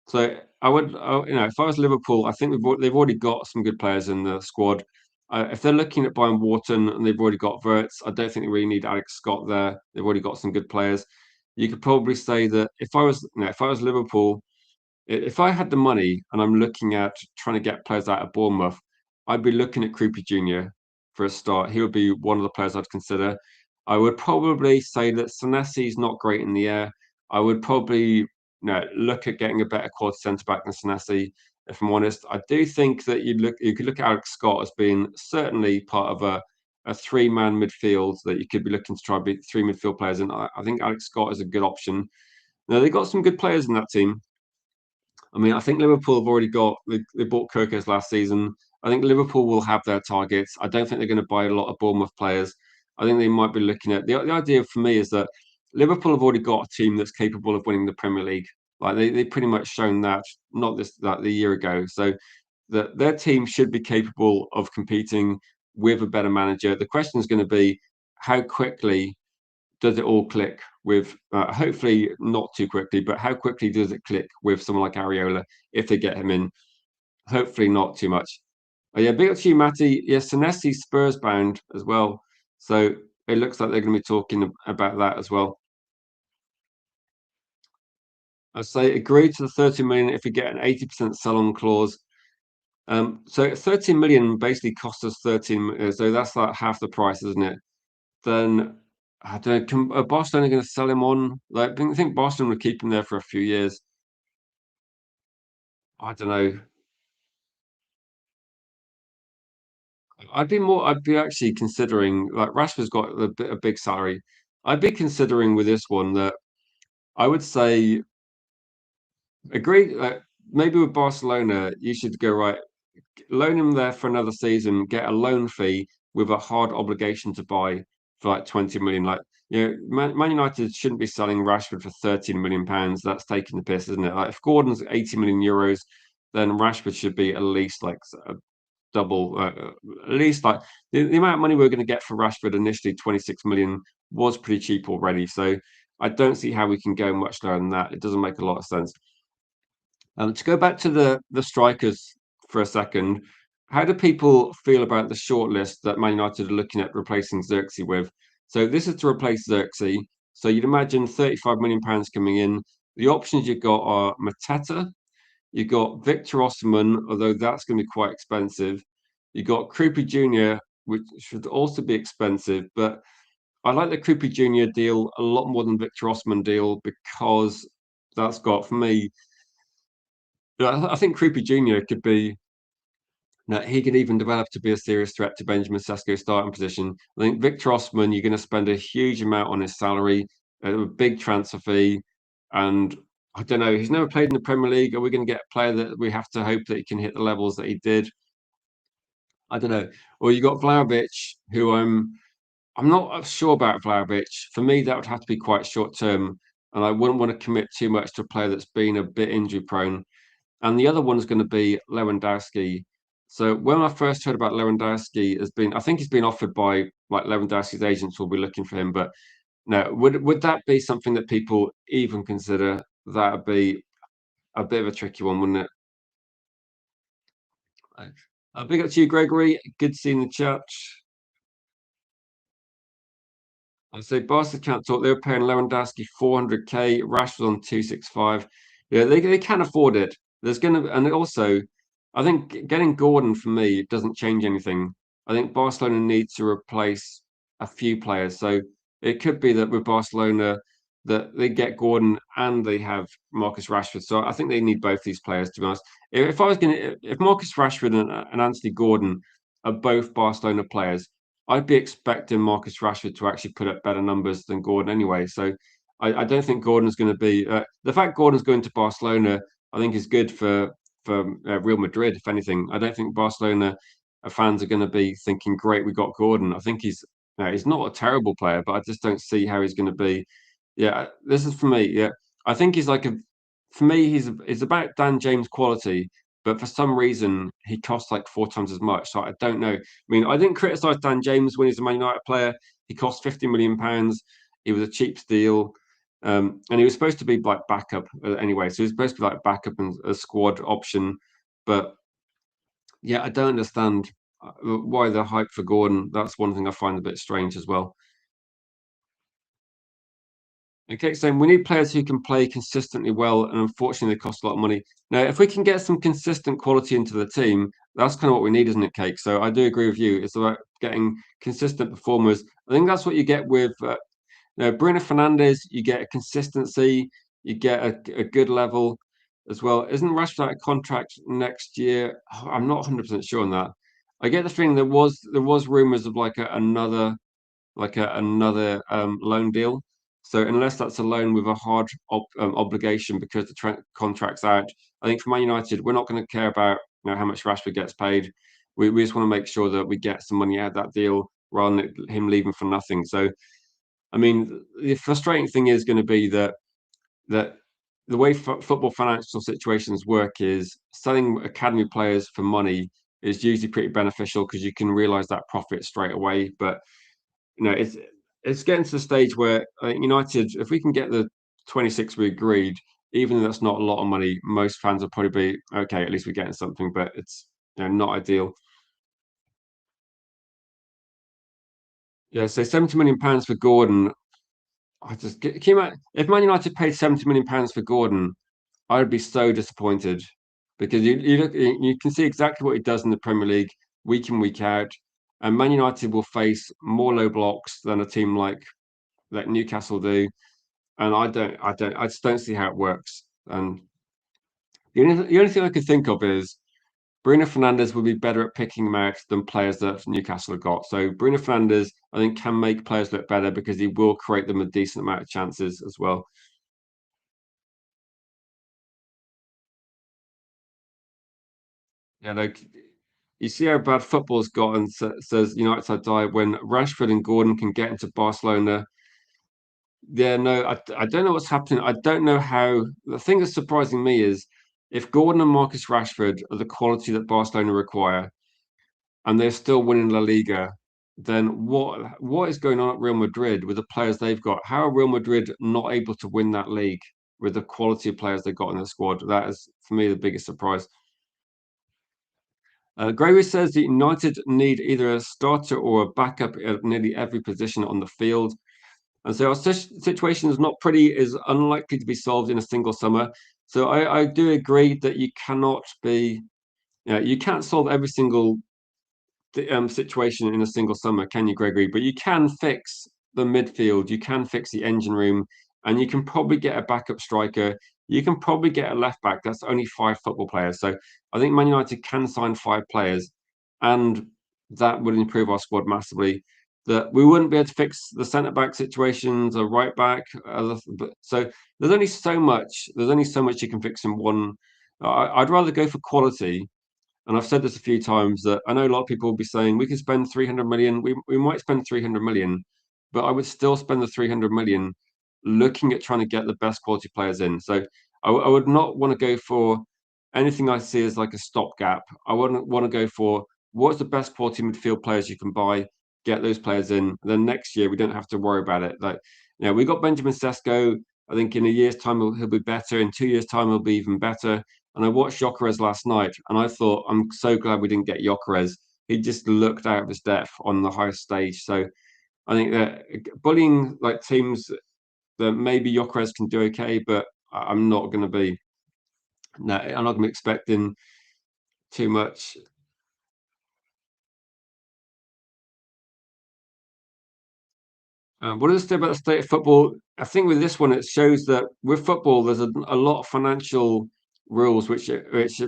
So if I was Liverpool, I think they've already got some good players in the squad. If they're looking at buying Wharton and they've already got Verts, I don't think they really need Alex Scott there. They've already got some good players. You could probably say that if I was Liverpool, if I had the money and I'm looking at trying to get players out of Bournemouth, I'd be looking at KROUPI Jr. for a start. He would be one of the players I'd consider. I would probably say that Senesi's not great in the air. I would probably look at getting a better quality centre back than Senesi. If I'm honest, I do think that you could look at Alex Scott as being certainly part of a three-man midfield that you could be looking to try to beat three midfield players. And I think Alex Scott is a good option. Now they got some good players in that team. I mean, I think Liverpool have already they bought Kirkers last season. I think Liverpool will have their targets. I don't think they're going to buy a lot of Bournemouth players. I think they might be looking at the idea for me is that Liverpool have already got a team that's capable of winning the Premier League. Like they pretty much shown that not this that the year ago. So that their team should be capable of competing with a better manager. The question is going to be how quickly does it all click with hopefully not too quickly, but how quickly does it click with someone like Ariola if they get him in? Hopefully not too much. Oh, yeah, big up to you, Matty. Yeah, Senesi Spurs bound as well. So it looks like they're going to be talking about that as well. I say agree to the 30 million if we get an 80% sell-on clause. So 13 million basically costs us 13 million. So that's like half the price, isn't it? Then I don't know. Are Barcelona going to sell him on? Like, I think Barcelona would keep him there for a few years. I don't know. I'd be actually considering like Rashford's got a big salary. I'd be considering with this one that I would say agree. Maybe with Barcelona, you should go right. Loan him there for another season, get a loan fee with a hard obligation to buy for like 20 million. Like, Man United shouldn't be selling Rashford for 13 million pounds. That's taking the piss, isn't it? Like, if Gordon's 80 million euros, then Rashford should be at least like a double, at least like the amount of money we are going to get for Rashford initially, 26 million, was pretty cheap already. So I don't see how we can go much lower than that. It doesn't make a lot of sense. To go back to the strikers for a second, how do people feel about the shortlist that Man United are looking at replacing Xerxes with? So this is to replace Xerxes. So you'd imagine £35 million coming in. The options you've got are Mateta, you've got Victor Osimhen, although that's going to be quite expensive. You've got KROUPI Jr., which should also be expensive, but I like the KROUPI Jr. deal a lot more than Victor Osimhen deal because that's got, for me, I think KROUPI Jr. could be. Now, he could even develop to be a serious threat to Benjamin Sesko's starting position. I think Victor Osman, you're going to spend a huge amount on his salary, a big transfer fee, and I don't know. He's never played in the Premier League. Are we going to get a player that we have to hope that he can hit the levels that he did? I don't know. Or you got Vlahovic, who I'm not sure about Vlahovic. For me, that would have to be quite short term, and I wouldn't want to commit too much to a player that's been a bit injury prone. And the other one's going to be Lewandowski. So when I first heard about Lewandowski, I think he's been offered by like Lewandowski's agents will be looking for him. But no, would that be something that people even consider? That would be a bit of a tricky one, wouldn't it? Big up to you, Gregory. Good seeing the chat. I'd say Barca can't talk. They were paying Lewandowski 400k, Rashford on 265. Yeah, they can afford it. There's gonna and also, I think getting Gordon for me doesn't change anything. I think Barcelona need to replace a few players. So it could be that with Barcelona that they get Gordon and they have Marcus Rashford. So I think they need both these players to be honest. If Marcus Rashford and Anthony Gordon are both Barcelona players, I'd be expecting Marcus Rashford to actually put up better numbers than Gordon anyway. So I don't think Gordon's going to be the fact Gordon's going to Barcelona. I think is good for Real Madrid. If anything, I don't think Barcelona fans are going to be thinking, "Great, we got Gordon." I think he's not a terrible player, but I just don't see how he's going to be. Yeah, this is for me. Yeah, I think he's like a. For me, he's about Dan James quality, but for some reason he costs like 4 times as much. So I don't know. I mean, I didn't criticize Dan James when he's a Man United player. He cost £50 million. He was a cheap steal. And he was supposed to be like backup anyway. So he was supposed to be like backup and a squad option. But yeah, I don't understand why the hype for Gordon. That's one thing I find a bit strange as well. Okay, so we need players who can play consistently well, and unfortunately, they cost a lot of money. Now, if we can get some consistent quality into the team, that's kind of what we need, isn't it, Cake? So I do agree with you. It's about getting consistent performers. I think that's what you get with Bruno Fernandes. You get a consistency, you get a good level as well. Isn't Rashford out of contract next year? Oh, I'm not 100% sure on that. I get the feeling there was rumors of like another loan deal. So unless that's a loan with a hard obligation because the contract's out, I think for Man United, we're not going to care about how much Rashford gets paid. We just want to make sure that we get some money out of that deal rather than him leaving for nothing. So I mean, the frustrating thing is going to be that the way football financial situations work is selling academy players for money is usually pretty beneficial because you can realize that profit straight away. But it's getting to the stage where United, if we can get the 26 we agreed, even though that's not a lot of money, most fans will probably be okay. At least we're getting something, but it's not ideal. Yeah, so £70 million for Gordon. Can you imagine if Man United paid £70 million for Gordon? I would be so disappointed because you can see exactly what he does in the Premier League week in week out, and Man United will face more low blocks than a team like Newcastle do. And I just don't see how it works. And the only thing I could think of is Bruno Fernandes would be better at picking them out than players that Newcastle have got. So Bruno Fernandes, I think, can make players look better because he will create them a decent amount of chances as well. Yeah, like you see how bad football's got, and says United side die when Rashford and Gordon can get into Barcelona. Yeah, no, I don't know what's happening. I don't know how. The thing that's surprising me is if Gordon and Marcus Rashford are the quality that Barcelona require, and they're still winning La Liga, then what is going on at Real Madrid with the players they've got? How are Real Madrid not able to win that league with the quality of players they've got in the squad? That is, for me, the biggest surprise. Gregory says that United need either a starter or a backup at nearly every position on the field. And so our situation is not pretty, is unlikely to be solved in a single summer. So I do agree that you cannot be, you can't solve every single situation in a single summer, can you, Gregory? But you can fix the midfield, you can fix the engine room, and you can probably get a backup striker. You can probably get a left back. That's only five football players. So I think Man United can sign five players, and that would improve our squad massively. That we wouldn't be able to fix the centre back situations, a right back. So there's only so much. There's only so much you can fix in one. I'd rather go for quality, and I've said this a few times that I know a lot of people will be saying we could spend 300 million. We might spend 300 million, but I would still spend the 300 million looking at trying to get the best quality players in. So I would not want to go for anything I see as like a stopgap. I wouldn't want to go for what's the best quality midfield players you can buy, get those players in. And then next year we don't have to worry about it. Like, we got Benjamin Sesko. I think in a year's time he'll be better. In 2 years' time he'll be even better. And I watched Gyökeres last night, and I thought, I'm so glad we didn't get Gyökeres. He just looked out of his depth on the highest stage. So I think that bullying like teams that maybe Gyökeres can do okay, but I'm not going to be. No, I'm not going to be expecting too much. What does it say about the state of football? I think with this one, it shows that with football, there's a lot of financial rules which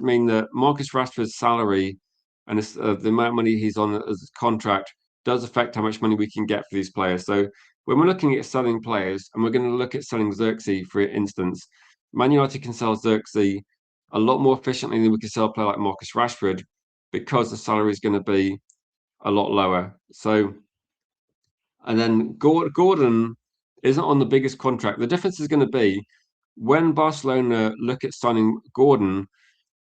mean that Marcus Rashford's salary and the amount of money he's on as a contract does affect how much money we can get for these players. So when we're looking at selling players, and we're going to look at selling Xerxes, for instance, Man United can sell Xerxes a lot more efficiently than we can sell a player like Marcus Rashford because the salary is going to be a lot lower. So and then Gordon isn't on the biggest contract. The difference is going to be when Barcelona look at signing Gordon,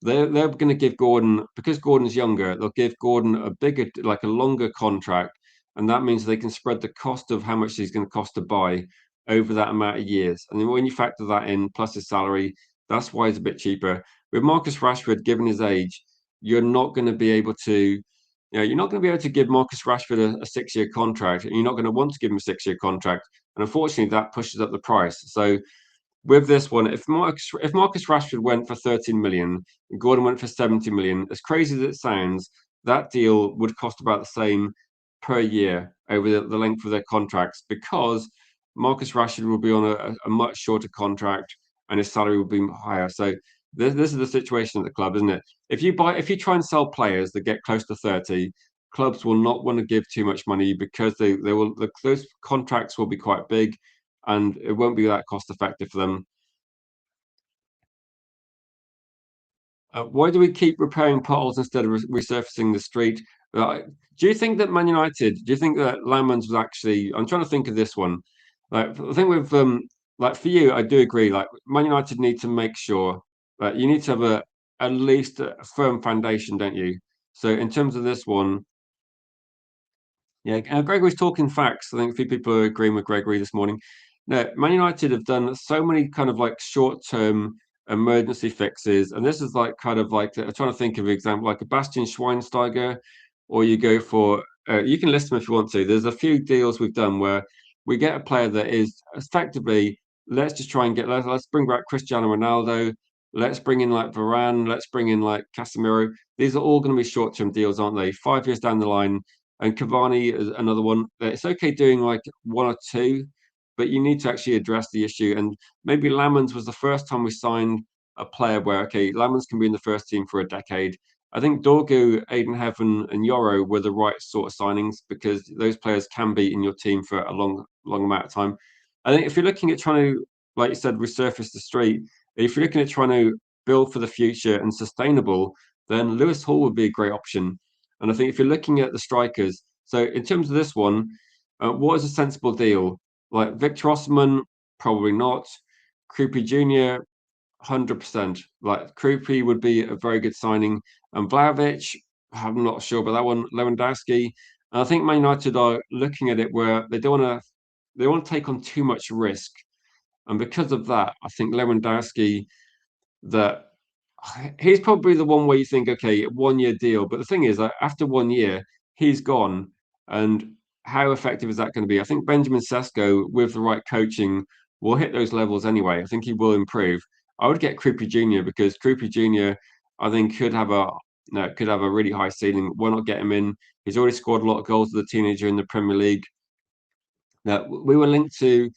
they're going to give Gordon, because Gordon's younger, they'll give Gordon a bigger, like a longer contract, and that means they can spread the cost of how much he's going to cost to buy over that amount of years. And then when you factor that in plus his salary, that's why it's a bit cheaper. With Marcus Rashford, given his age, you're not going to be able to. You're not going to be able to give Marcus Rashford a 6 year contract, and you're not going to want to give him a 6 year contract. And unfortunately, that pushes up the price. So with this one, if Marcus Rashford went for 13 million and Gordon went for 70 million, as crazy as it sounds, that deal would cost about the same per year over the length of their contracts because Marcus Rashford will be on a much shorter contract and his salary will be higher. So this is the situation at the club, isn't it? If you try and sell players that get close to 30, clubs will not want to give too much money because those contracts will be quite big and it won't be that cost effective for them. Why do we keep repairing potholes instead of resurfacing the street? Uh, do you think that Man United? Do you think that Lamans was actually? I'm trying to think of this one. Like I think with like for you, I do agree. Like Man United need to make sure that you need to have at least a firm foundation, don't you? So in terms of this one, yeah, Gregory's talking facts. I think a few people are agreeing with Gregory this morning. No, Man United have done so many kind of like short-term emergency fixes, and this is like kind of like I'm trying to think of an example, like a Bastian Schweinsteiger, or you go for you can list them if you want to. There's a few deals we've done where we get a player that is effectively let's just try and let's bring back Cristiano Ronaldo, let's bring in like Varane, let's bring in like Casemiro. These are all going to be short-term deals, aren't they? 5 years down the line and Cavani is another one. It's okay doing like one or two, but you need to actually address the issue. And maybe Lamans was the first time we signed a player where, okay, Lamans can be in the first team for a decade. I think Dorgu, Aiden Heaven, and Yoro were the right sort of signings because those players can be in your team for a long amount of time. I think if you're looking at trying to, like you said, resurface the street, if you're looking at trying to build for the future and sustainable, then Lewis Hall would be a great option. And I think if you're looking at the strikers, so in terms of this one, what is a sensible deal? Like Victor Osimhen, probably not. KROUPI Jr., 100%. Like KROUPI would be a very good signing. And Vlahovic, I'm not sure about that one. Lewandowski. And I think Man United are looking at it where they want to take on too much risk. And because of that, I think Lewandowski, that he's probably the one where you think, okay, 1 year deal. But the thing is, that after 1 year, he's gone. And how effective is that going to be? I think Benjamin Sesko, with the right coaching, will hit those levels anyway. I think he will improve. I would get KROUPI Jr. because KROUPI Jr. I think could have a no, could have a really high ceiling. Why not get him in? He's already scored a lot of goals as a teenager in the Premier League. Now we were linked to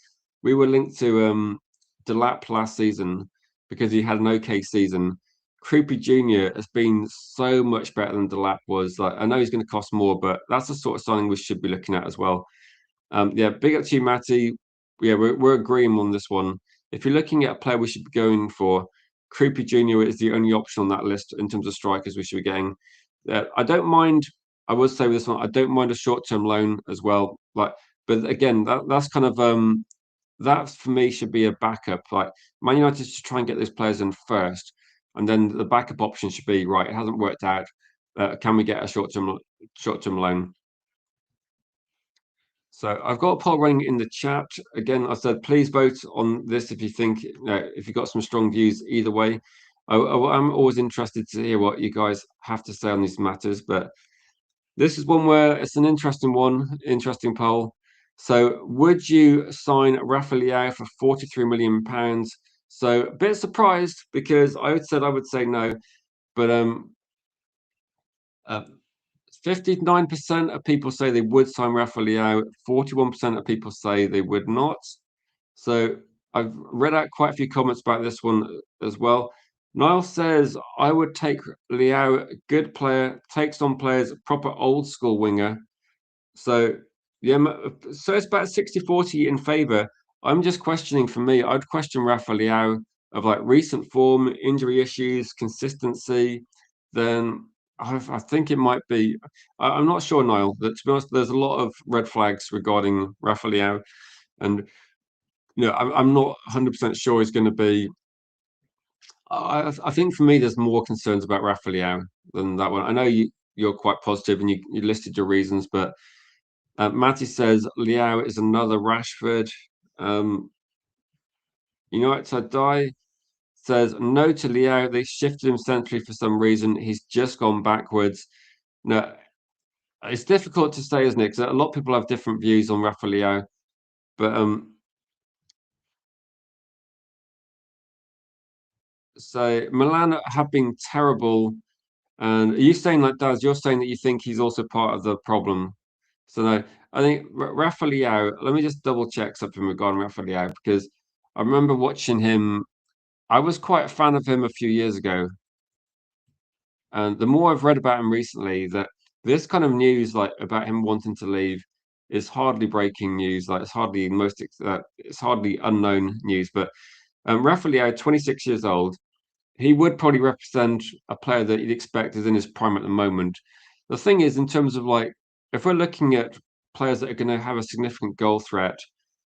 Delap last season because he had an okay season. KROUPI Jr. has been so much better than Delap was. Like I know he's going to cost more, but that's the sort of signing we should be looking at as well. Yeah, big up to you, Matty. Yeah, we're agreeing on this one. If you're looking at a player we should be going for, KROUPI Jr. is the only option on that list in terms of strikers we should be getting. I don't mind. I would say with this one, I don't mind a short-term loan as well. Like, but again, that's kind of that for me should be a backup. Like Man United should try and get those players in first, and then the backup option should be right. It hasn't worked out. Can we get a short-term loan? So I've got a poll running in the chat. Again, I said please vote on this if you think if you've got some strong views either way. I'm always interested to hear what you guys have to say on these matters, but this is one where it's an interesting one, interesting poll. So would you sign RAFAEL LEAO for £43 million? So a bit surprised because I would say no, but uh, 59% of people say they would sign RAFAEL LEAO, 41% of people say they would not. So I've read out quite a few comments about this one as well. Niall says, I would take Leao, good player, takes on players, proper old school winger. So, yeah, so it's about 60-40 in favour. I'm just questioning for me, I'd question RAFAEL LEAO of like recent form, injury issues, consistency. Then I think it might be. I'm not sure, Niall. That to be honest, there's a lot of red flags regarding RAFAEL LEAO, and I'm not 100% sure he's going to be. I think for me, there's more concerns about RAFAEL LEAO than that one. I know you're quite positive and you listed your reasons, but Matty says Leao is another Rashford. Um, United Die says no to Leao. They shifted him centrally for some reason. He's just gone backwards. No, it's difficult to say, isn't it? Because a lot of people have different views on RAFAEL LEAO. But so Milan have been terrible. And are you saying like Daz? You're saying that you think he's also part of the problem. So no, I think RAFAEL LEAO. Let me just double check something regarding RAFAEL LEAO because I remember watching him. I was quite a fan of him a few years ago, and the more I've read about him recently, that this kind of news, like about him wanting to leave, is hardly breaking news. Like it's hardly unknown news. But RAFAEL LEAO, 26 years old, he would probably represent a player that you'd expect is in his prime at the moment. The thing is, in terms of like, if we're looking at players that are going to have a significant goal threat,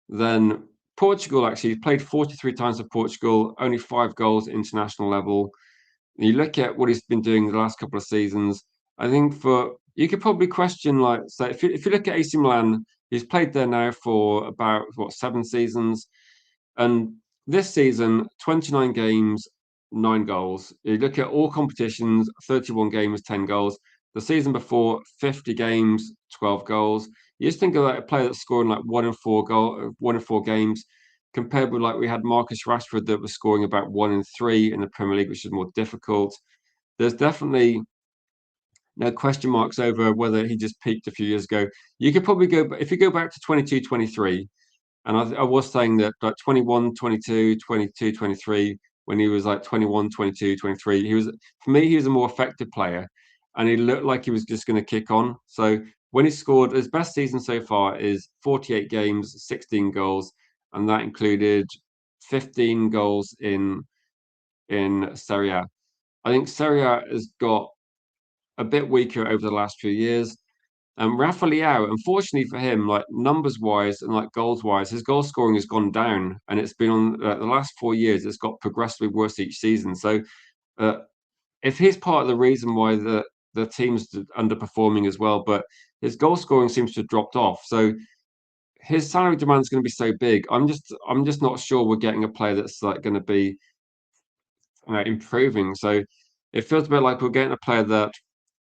then Portugal actually played 43 times for Portugal, only 5 goals at international level. You look at what he's been doing the last couple of seasons. I think for you could probably question like say if you look at AC Milan, he's played there now for about what 7 seasons, and this season 29 games, 9 goals. You look at all competitions, 31 games, 10 goals. The season before 50 games, 12 goals. You just think of like a player that's scoring like 1 in 4 games compared with like we had Marcus Rashford that was scoring about 1 in 3 in the Premier League, which is more difficult. There's definitely no question marks over whether he just peaked a few years ago. You could probably go, if you go back to 22, 23, and I was saying that like 21, 22, 22, 23, when he was like 21, 22, 23, he was, for me, he was a more effective player and he looked like he was just going to kick on. So when he scored, his best season so far is 48 games, 16 goals, and that included 15 goals in Serie A. I think Serie A has got a bit weaker over the last few years. And RAFAEL LEAO, unfortunately for him, like numbers wise and like goals wise, his goal scoring has gone down, and it's been on the last 4 years. It's got progressively worse each season. So uh, if he's part of the reason why the team's underperforming as well, but his goal scoring seems to have dropped off. So his salary demand is going to be so big. I'm just not sure we're getting a player that's like going to be improving. So it feels a bit like we're getting a player that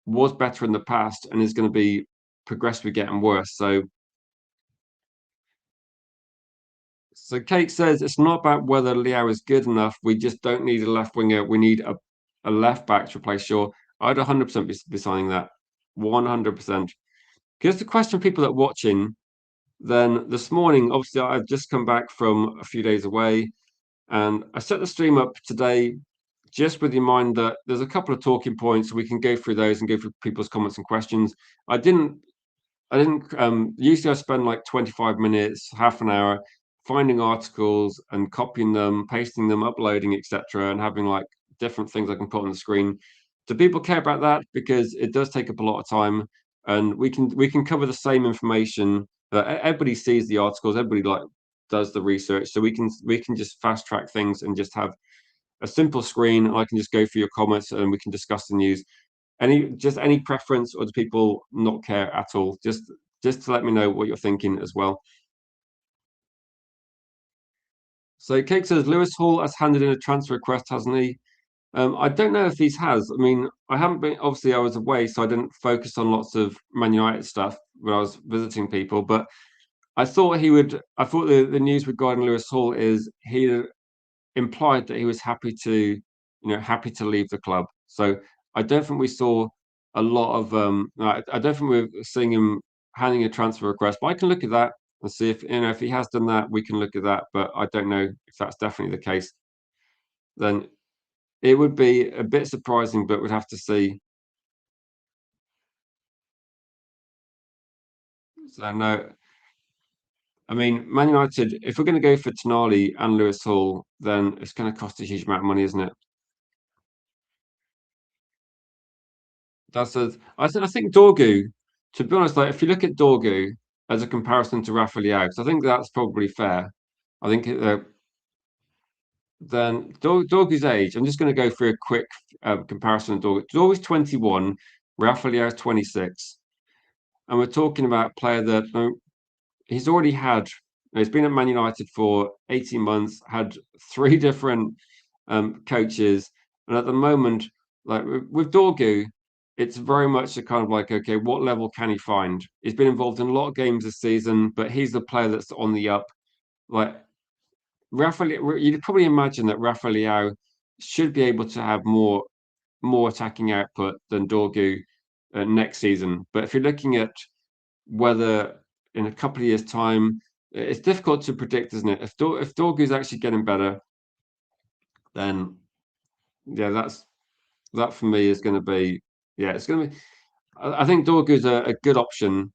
was better in the past and is going to be progressively getting worse. So Kate says it's not about whether Leao is good enough. We just don't need a left winger. We need a left back to replace Shaw. I'd 100% be signing that. 100%. Because the question people that are watching, then this morning, obviously, I've just come back from a few days away, and I set the stream up today just with in mind that there's a couple of talking points. We can go through those and go through people's comments and questions. I didn't usually I spend like 25 minutes, half an hour finding articles and copying them, pasting them, uploading, etc., and having like different things I can put on the screen. Do people care about that? Because it does take up a lot of time, and we can cover the same information. Everybody sees the articles, everybody like does the research, so we can just fast track things and just have a simple screen. I can just go through your comments and we can discuss the news. Any preference, or do people not care at all? Just to let me know what you're thinking as well. So Cake says Lewis Hall has handed in a transfer request, hasn't he? I don't know if he has. I mean, I haven't been. Obviously, I was away, so I didn't focus on lots of Man United stuff when I was visiting people. But I thought he would. I thought the news regarding Lewis Hall is he implied that he was happy to leave the club. So I don't think we saw a lot of. I don't think we're seeing him handing a transfer request. But I can look at that and see if he has done that. We can look at that, but I don't know if that's definitely the case. Then it would be a bit surprising, but we'd have to see. So no, I mean Man United. If we're going to go for Tonali and Lewis Hall, then it's going to cost a huge amount of money, isn't it? I think Dorgu, to be honest, like if you look at Dorgu as a comparison to Rafael Leao, 'cause I think that's probably fair. I think then Dorgu's age, I'm just going to go through a quick comparison of Dorgu. Dorgu's 21, Rafael Leao's 26. And we're talking about a player that he's already had, he's been at Man United for 18 months, had three different coaches. And at the moment, like with Dorgu, it's very much a kind of like, okay, what level can he find? He's been involved in a lot of games this season, but he's the player that's on the up. Like Rafael, you'd probably imagine that Rafael Leao should be able to have more attacking output than Dorgu next season. But if you're looking at whether in a couple of years' time, it's difficult to predict, isn't it? If Dorgu's actually getting better, then yeah, that for me is going to be it's going to be. I think Dorgu's a good option,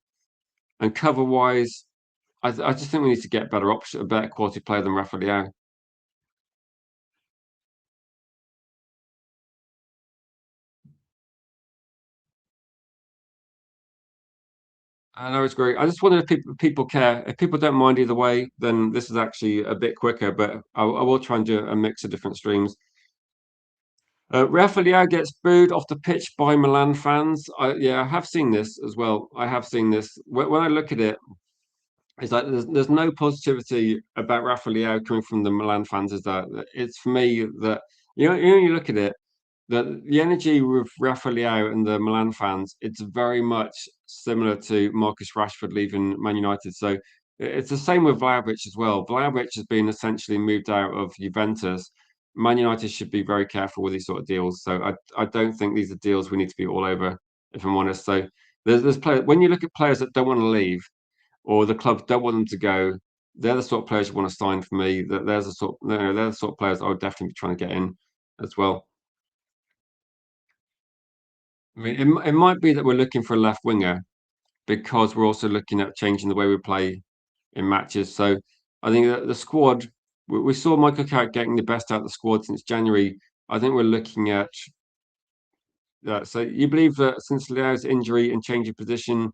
and cover wise, I just think we need to get a better quality player than Rafa Leao. I know it's great. I just wonder if people care. If people don't mind either way, then this is actually a bit quicker. But I will try and do a mix of different streams. Rafa Leao gets booed off the pitch by Milan fans. Yeah, I have seen this as well. I have seen this. When I look at it, it's like there's no positivity about Rafa Leao coming from the Milan fans. Is that it's for me that you look at it, that the energy with Rafa Leao and the Milan fans, it's very much similar to Marcus Rashford leaving Man United. So it's the same with Vlahovic as well. Vlahovic has been essentially moved out of Juventus. Man United should be very careful with these sort of deals. So I don't think these are deals we need to be all over, if I'm honest. So there's players when you look at players that don't want to leave or the club don't want them to go, they're the sort of players you want to sign for me. That there's the sort, they're the sort of players I would definitely be trying to get in as well. I mean, it might be that we're looking for a left winger because we're also looking at changing the way we play in matches. So I think that the squad, we saw Michael Carrick getting the best out of the squad since January. I think we're looking at Yeah, so you believe that since Leao's injury and change of position,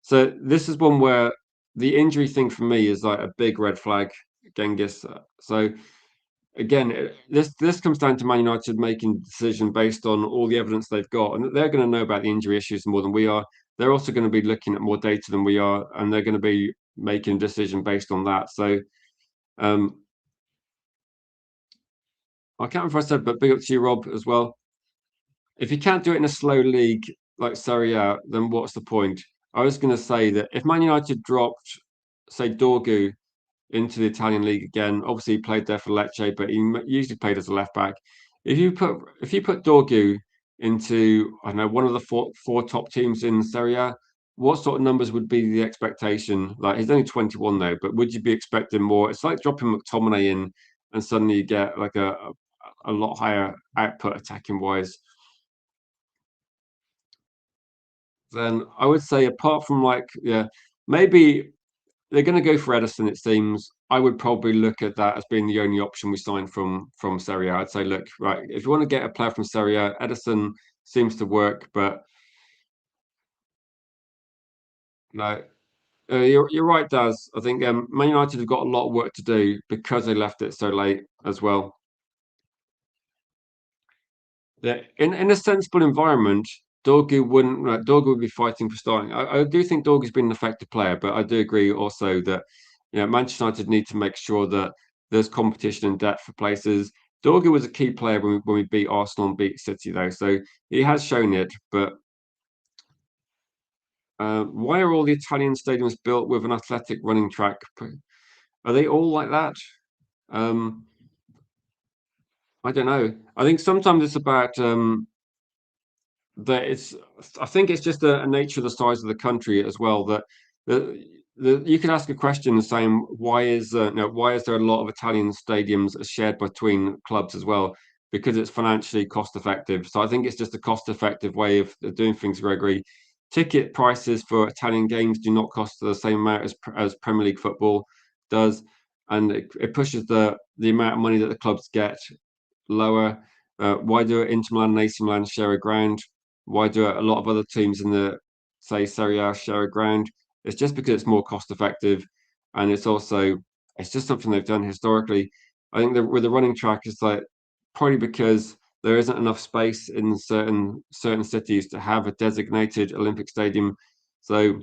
so this is one where the injury thing for me is like a big red flag, Genghis. So again, this comes down to Man United making a decision based on all the evidence they've got, and they're going to know about the injury issues more than we are. They're also going to be looking at more data than we are, and they're going to be making a decision based on that. So um, I can't remember if I said, but big up to you, Rob, as well. If you can't do it in a slow league like Serie A, then what's the point? I was going to say that if Man United dropped, say, Dorgu into the Italian league again, obviously he played there for Lecce, but he usually played as a left back. If you put Dorgu into, I don't know, one of the four top teams in Serie A, what sort of numbers would be the expectation? Like he's only 21 though, but would you be expecting more? It's like dropping McTominay in, and suddenly you get like a lot higher output attacking wise. Then I would say apart from like yeah, maybe they're going to go for Edison. It seems I would probably look at that as being the only option we signed from Serie A. I'd say look right if you want to get a player from Serie A, Edison seems to work, but no. You're right, Daz. I think Man United have got a lot of work to do because they left it so late as well. Yeah, in a sensible environment, Dorgu would be fighting for starting. I do think Dorgu's been an effective player, but I do agree also that Manchester United need to make sure that there's competition and depth for places. Dorgu was a key player when we beat Arsenal and beat City, though, so he has shown it. But why are all the Italian stadiums built with an athletic running track? Are they all like that? Um, I don't know. I think sometimes it's about that it's I think it's just a nature of the size of the country as well that you could ask a question saying why is there a lot of Italian stadiums shared between clubs as well because it's financially cost effective. So I think it's just a cost effective way of doing things, Gregory. Ticket prices for Italian games do not cost the same amount as Premier League football does, and it pushes the amount of money that the clubs get lower. Why do Inter Milan and AC Milan share a ground? Why do a lot of other teams in the say Serie A share a ground? It's just because it's more cost effective, and it's just something they've done historically. I think that with the running track, it's like probably because there isn't enough space in certain cities to have a designated Olympic stadium. So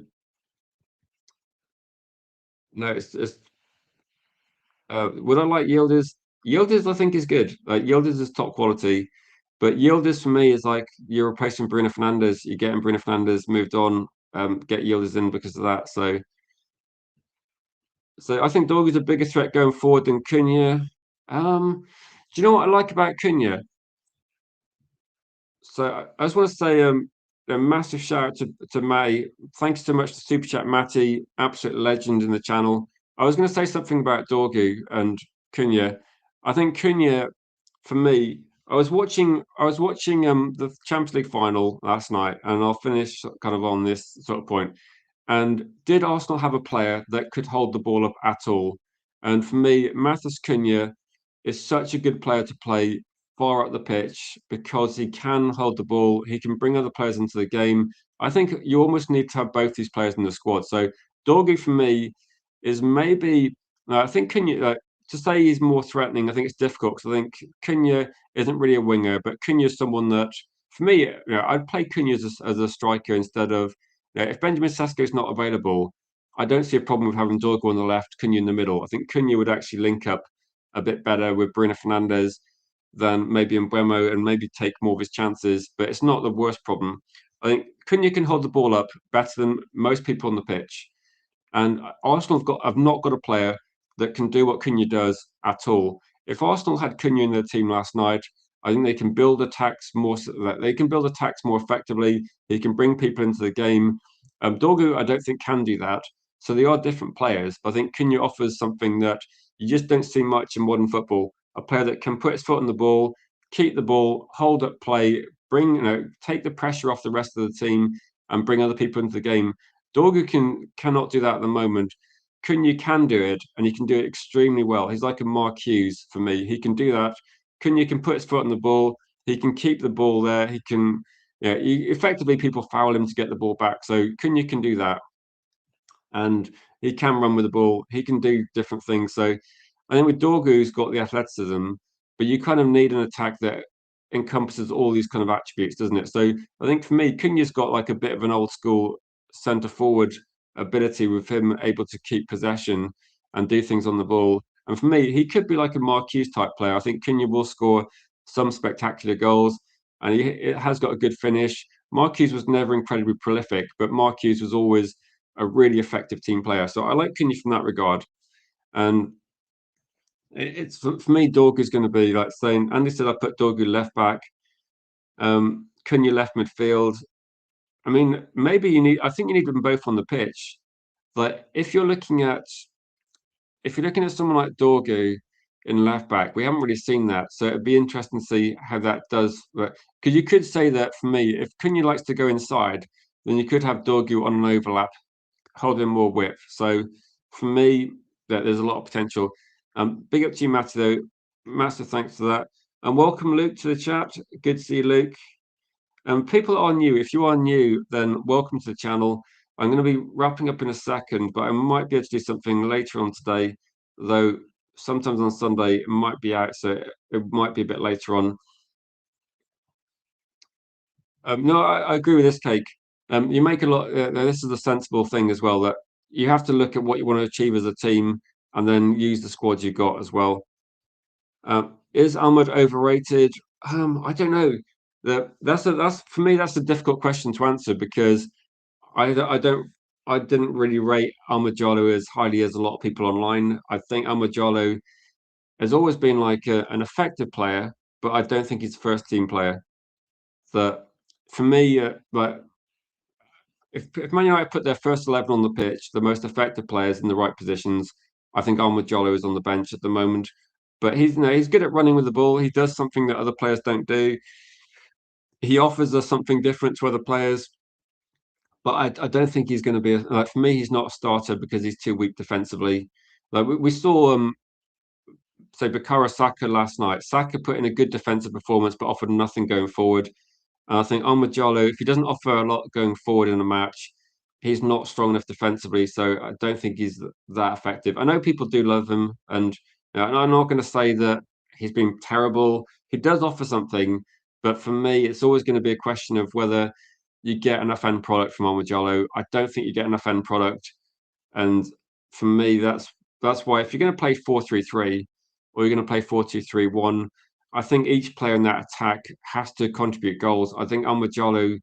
no, it's would I like Yildiz? Yildiz, I think, is good. Like Yildiz is top quality, but Yildiz for me is like you're replacing Bruno Fernandes. You're getting Bruno Fernandes moved on. Get Yildiz in because of that. So I think Dog is a bigger threat going forward than Cunha. Do you know what I like about Cunha? So I just want to say a massive shout out to Matty. Thanks so much to Super Chat Matty, absolute legend in the channel. I was going to say something about Dorgu and Cunha. I think Cunha, for me, I was watching the Champions League final last night, and I'll finish kind of on this sort of point. And did Arsenal have a player that could hold the ball up at all? And for me, Matheus Cunha is such a good player to play far up the pitch because he can hold the ball, he can bring other players into the game. I think you almost need to have both these players in the squad. So Dorgu for me is maybe I think Cunha to say he's more threatening. I think it's difficult because I think Cunha isn't really a winger, but Cunha is someone that for me, I'd play Cunha as a striker instead of if Benjamin Sesko is not available. I don't see a problem with having Dorgu on the left, Cunha in the middle. I think Cunha would actually link up a bit better with Bruno Fernandes than maybe Mbeumo and maybe take more of his chances. But it's not the worst problem. I think Cunha can hold the ball up better than most people on the pitch. And Arsenal have not got a player that can do what Cunha does at all. If Arsenal had Cunha in their team last night, I think they can build attacks more. They can build attacks more effectively. He can bring people into the game. Dorgu, I don't think can do that. So they are different players. But I think Cunha offers something that you just don't see much in modern football. A player that can put his foot on the ball, keep the ball, hold up play, take the pressure off the rest of the team, and bring other people into the game. Dorgu cannot do that at the moment. Cunha can do it, and he can do it extremely well. He's like a Mark Hughes for me. He can do that. Cunha can put his foot on the ball. He can keep the ball there. He can. yeah, effectively people foul him to get the ball back. So Cunha can do that, and he can run with the ball. He can do different things. So I think with Dorgu's got the athleticism, but you kind of need an attack that encompasses all these kind of attributes, doesn't it? So I think for me, Cunha's got like a bit of an old school centre forward ability with him able to keep possession and do things on the ball. And for me, he could be like a Marquise type player. I think Cunha will score some spectacular goals, and it has got a good finish. Marquise was never incredibly prolific, but Marquise was always a really effective team player. So I like Cunha from that regard. And it's for me, Dorgu is going to be like saying, Andy said I put Dorgu left back, Cunha left midfield. I mean, maybe I think you need them both on the pitch. Like if you're looking at someone like Dorgu in left back, we haven't really seen that. So it'd be interesting to see how that does. Because you could say that for me, if Cunha likes to go inside, then you could have Dorgu on an overlap holding more width. So for me, there's a lot of potential. Big up to you, Matty, though. Massive thanks for that. And welcome, Luke, to the chat. Good to see you, Luke. People are new. If you are new, then welcome to the channel. I'm going to be wrapping up in a second, but I might be able to do something later on today, though sometimes on Sunday it might be out, so it might be a bit later on. No, I agree with this cake. You make a lot. This is a sensible thing as well, that you have to look at what you want to achieve as a team, and then use the squad you got as well. Is Ahmed overrated? I don't know. That's for me. That's a difficult question to answer because I don't I didn't really rate Ahmed Jallow as highly as a lot of people online. I think Ahmed Jallow has always been like an effective player, but I don't think he's a first team player. That for me, like if Man United put their first 11 on the pitch, the most effective players in the right positions, I think Ahmed Jallow is on the bench at the moment. But he's good at running with the ball. He does something that other players don't do. He offers us something different to other players. But I don't think he's going to be like for me. He's not a starter because he's too weak defensively. Like we saw, say Bukayo Saka last night. Saka put in a good defensive performance, but offered nothing going forward. And I think Ahmed Jallow, if he doesn't offer a lot going forward in a match, he's not strong enough defensively. So I don't think he's that effective. I know people do love him, and I'm not going to say that he's been terrible. He does offer something, but for me, it's always going to be a question of whether you get enough end product from Ahmed Jallow. I don't think you get enough end product, and for me, that's why if you're going to play 4-3-3 or you're going to play 4-2-3-1, I think each player in that attack has to contribute goals. I think Ahmed Jallow,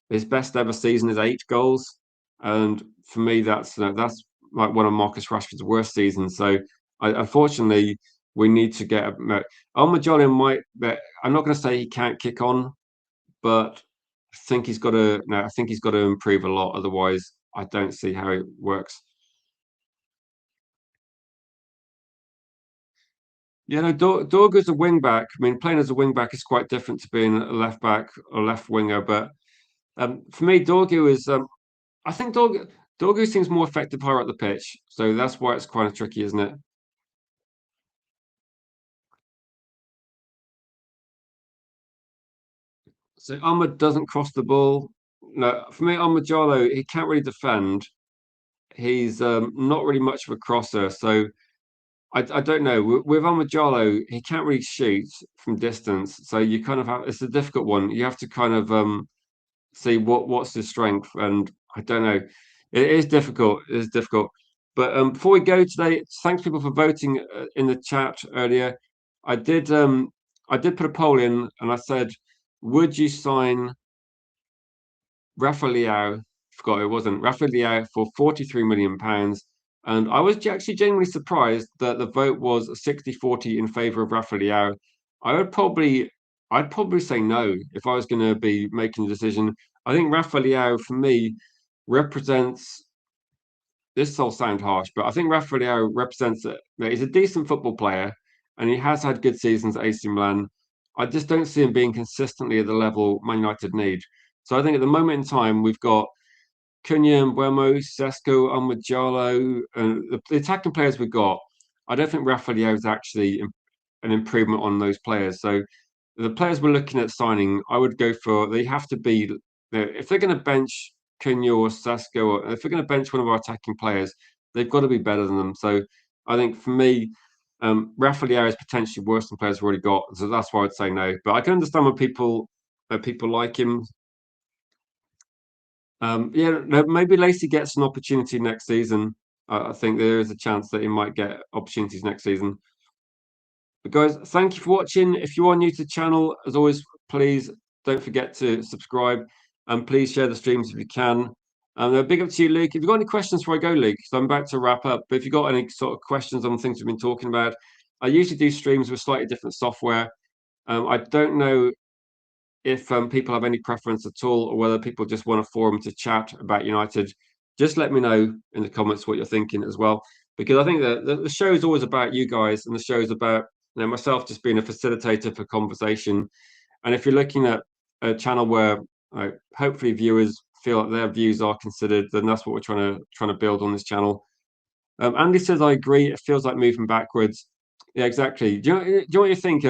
his best ever season is 8 goals, and for me, that's like one of Marcus Rashford's worst seasons. So, unfortunately, we need to get Ahmed Jallow might. I'm not going to say he can't kick on, but I think he's got to. No, I think he's got to improve a lot. Otherwise, I don't see how it works. Yeah, no, Dorgu's a wing back. I mean, playing as a wing back is quite different to being a left back or left winger. But for me, Dorgu is. I think Dorgu seems more effective higher up the pitch, so that's why it's kind of tricky, isn't it? So Ahmed doesn't cross the ball. No, for me, Ahmed Jallow, he can't really defend. He's not really much of a crosser, so I don't know. With Ahmed Jallow, he can't really shoot from distance, so you kind of have it's a difficult one. You have to kind of see what's his strength, and I don't know. It is difficult. It is difficult. But before we go today, thanks people for voting in the chat earlier. I did I did put a poll in, and I said, would you sign RAFAEL LEAO? Forgot it wasn't RAFAEL LEAO for £43 million. And I was actually genuinely surprised that the vote was 60-40 in favour of RAFAEL LEAO. I would probably I'd probably say no if I was going to be making a decision. I think RAFAEL LEAO for me represents this will sound harsh, but I think RAFAEL LEAO represents it. He's a decent football player and he has had good seasons at AC Milan. I just don't see him being consistently at the level Man United need. So I think at the moment in time, we've got Cunha, Mbeumo, Sesko, Ahmed Jallow, and the attacking players we've got. I don't think RAFAEL LEAO is actually an improvement on those players. So the players we're looking at signing, I would go for, they have to be, if they're going to bench Cunha or Sasko, or if they're going to bench one of our attacking players, they've got to be better than them. So I think for me, RAFAEL LEAO is potentially worse than players we've already got. So that's why I'd say no. But I can understand when people like him. Yeah, maybe Lacey gets an opportunity next season. I think there is a chance that he might get opportunities next season. But guys, thank you for watching. If you are new to the channel, as always, please don't forget to subscribe and please share the streams if you can. Big up to you, Luke. If you've got any questions before I go, Luke, so I'm about to wrap up. But if you've got any sort of questions on things we've been talking about, I usually do streams with slightly different software. I don't know if people have any preference at all, or whether people just want a forum to chat about United. Just let me know in the comments what you're thinking as well, because I think that the show is always about you guys, and the show is about myself just being a facilitator for conversation. And if you're looking at a channel where hopefully viewers feel like their views are considered, then that's what we're trying to build on this channel. Andy says, I agree. It feels like moving backwards. Yeah, exactly. Do you know what you think?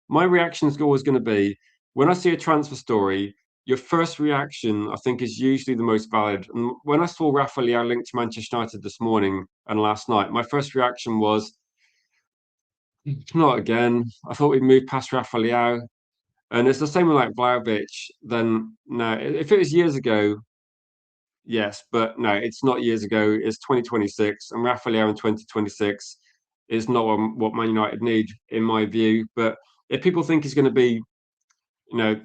My reaction is always going to be when I see a transfer story, your first reaction, I think, is usually the most valid. And when I saw RAFAEL LEAO linked to Manchester United this morning and last night, my first reaction was, not again. I thought we'd moved past RAFAEL LEAO. And it's the same with like Vlahovic. Then, no, if it was years ago, yes, but no, it's not years ago. It's 2026, and RAFAEL LEAO in 2026 is not what Man United need, in my view. But if people think he's going to be, you know,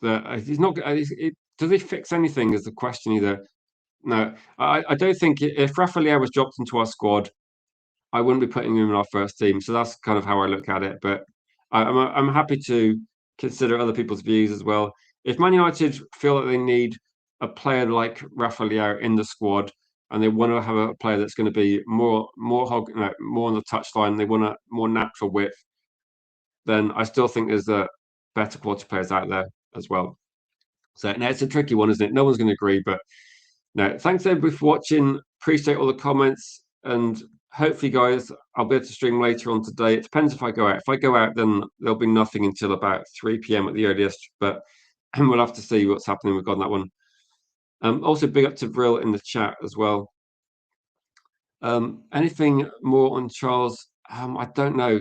that he's not, does he fix anything? Is the question either? No, I don't think if RAFAEL LEAO was dropped into our squad, I wouldn't be putting him in our first team. So that's kind of how I look at it. But I'm happy to consider other people's views as well. If Man United feel that they need a player like RAFAEL LEAO in the squad, and they want to have a player that's going to be more more on the touchline, they want a more natural width, then I still think there's a better quality players out there as well. So no, it's a tricky one, isn't it? No one's going to agree, but no. Thanks everybody for watching. Appreciate all the comments, and hopefully, guys, I'll be able to stream later on today. It depends if I go out. If I go out, then there'll be nothing until about 3 p.m. at the earliest. But we'll have to see what's happening with God on that one. Also, big up to Vril in the chat as well. Anything more on Charles? I don't know.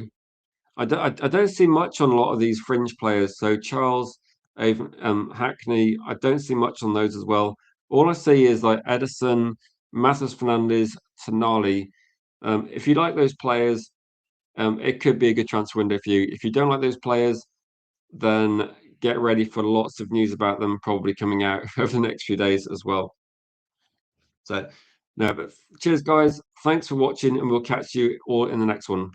I don't see much on a lot of these fringe players. So Charles, Hackney, I don't see much on those as well. All I see is like Edison, Matheus Fernandes, Tonali. If you like those players, it could be a good transfer window for you. If you don't like those players, then get ready for lots of news about them probably coming out over the next few days as well. So, no, but cheers, guys. Thanks for watching, and we'll catch you all in the next one.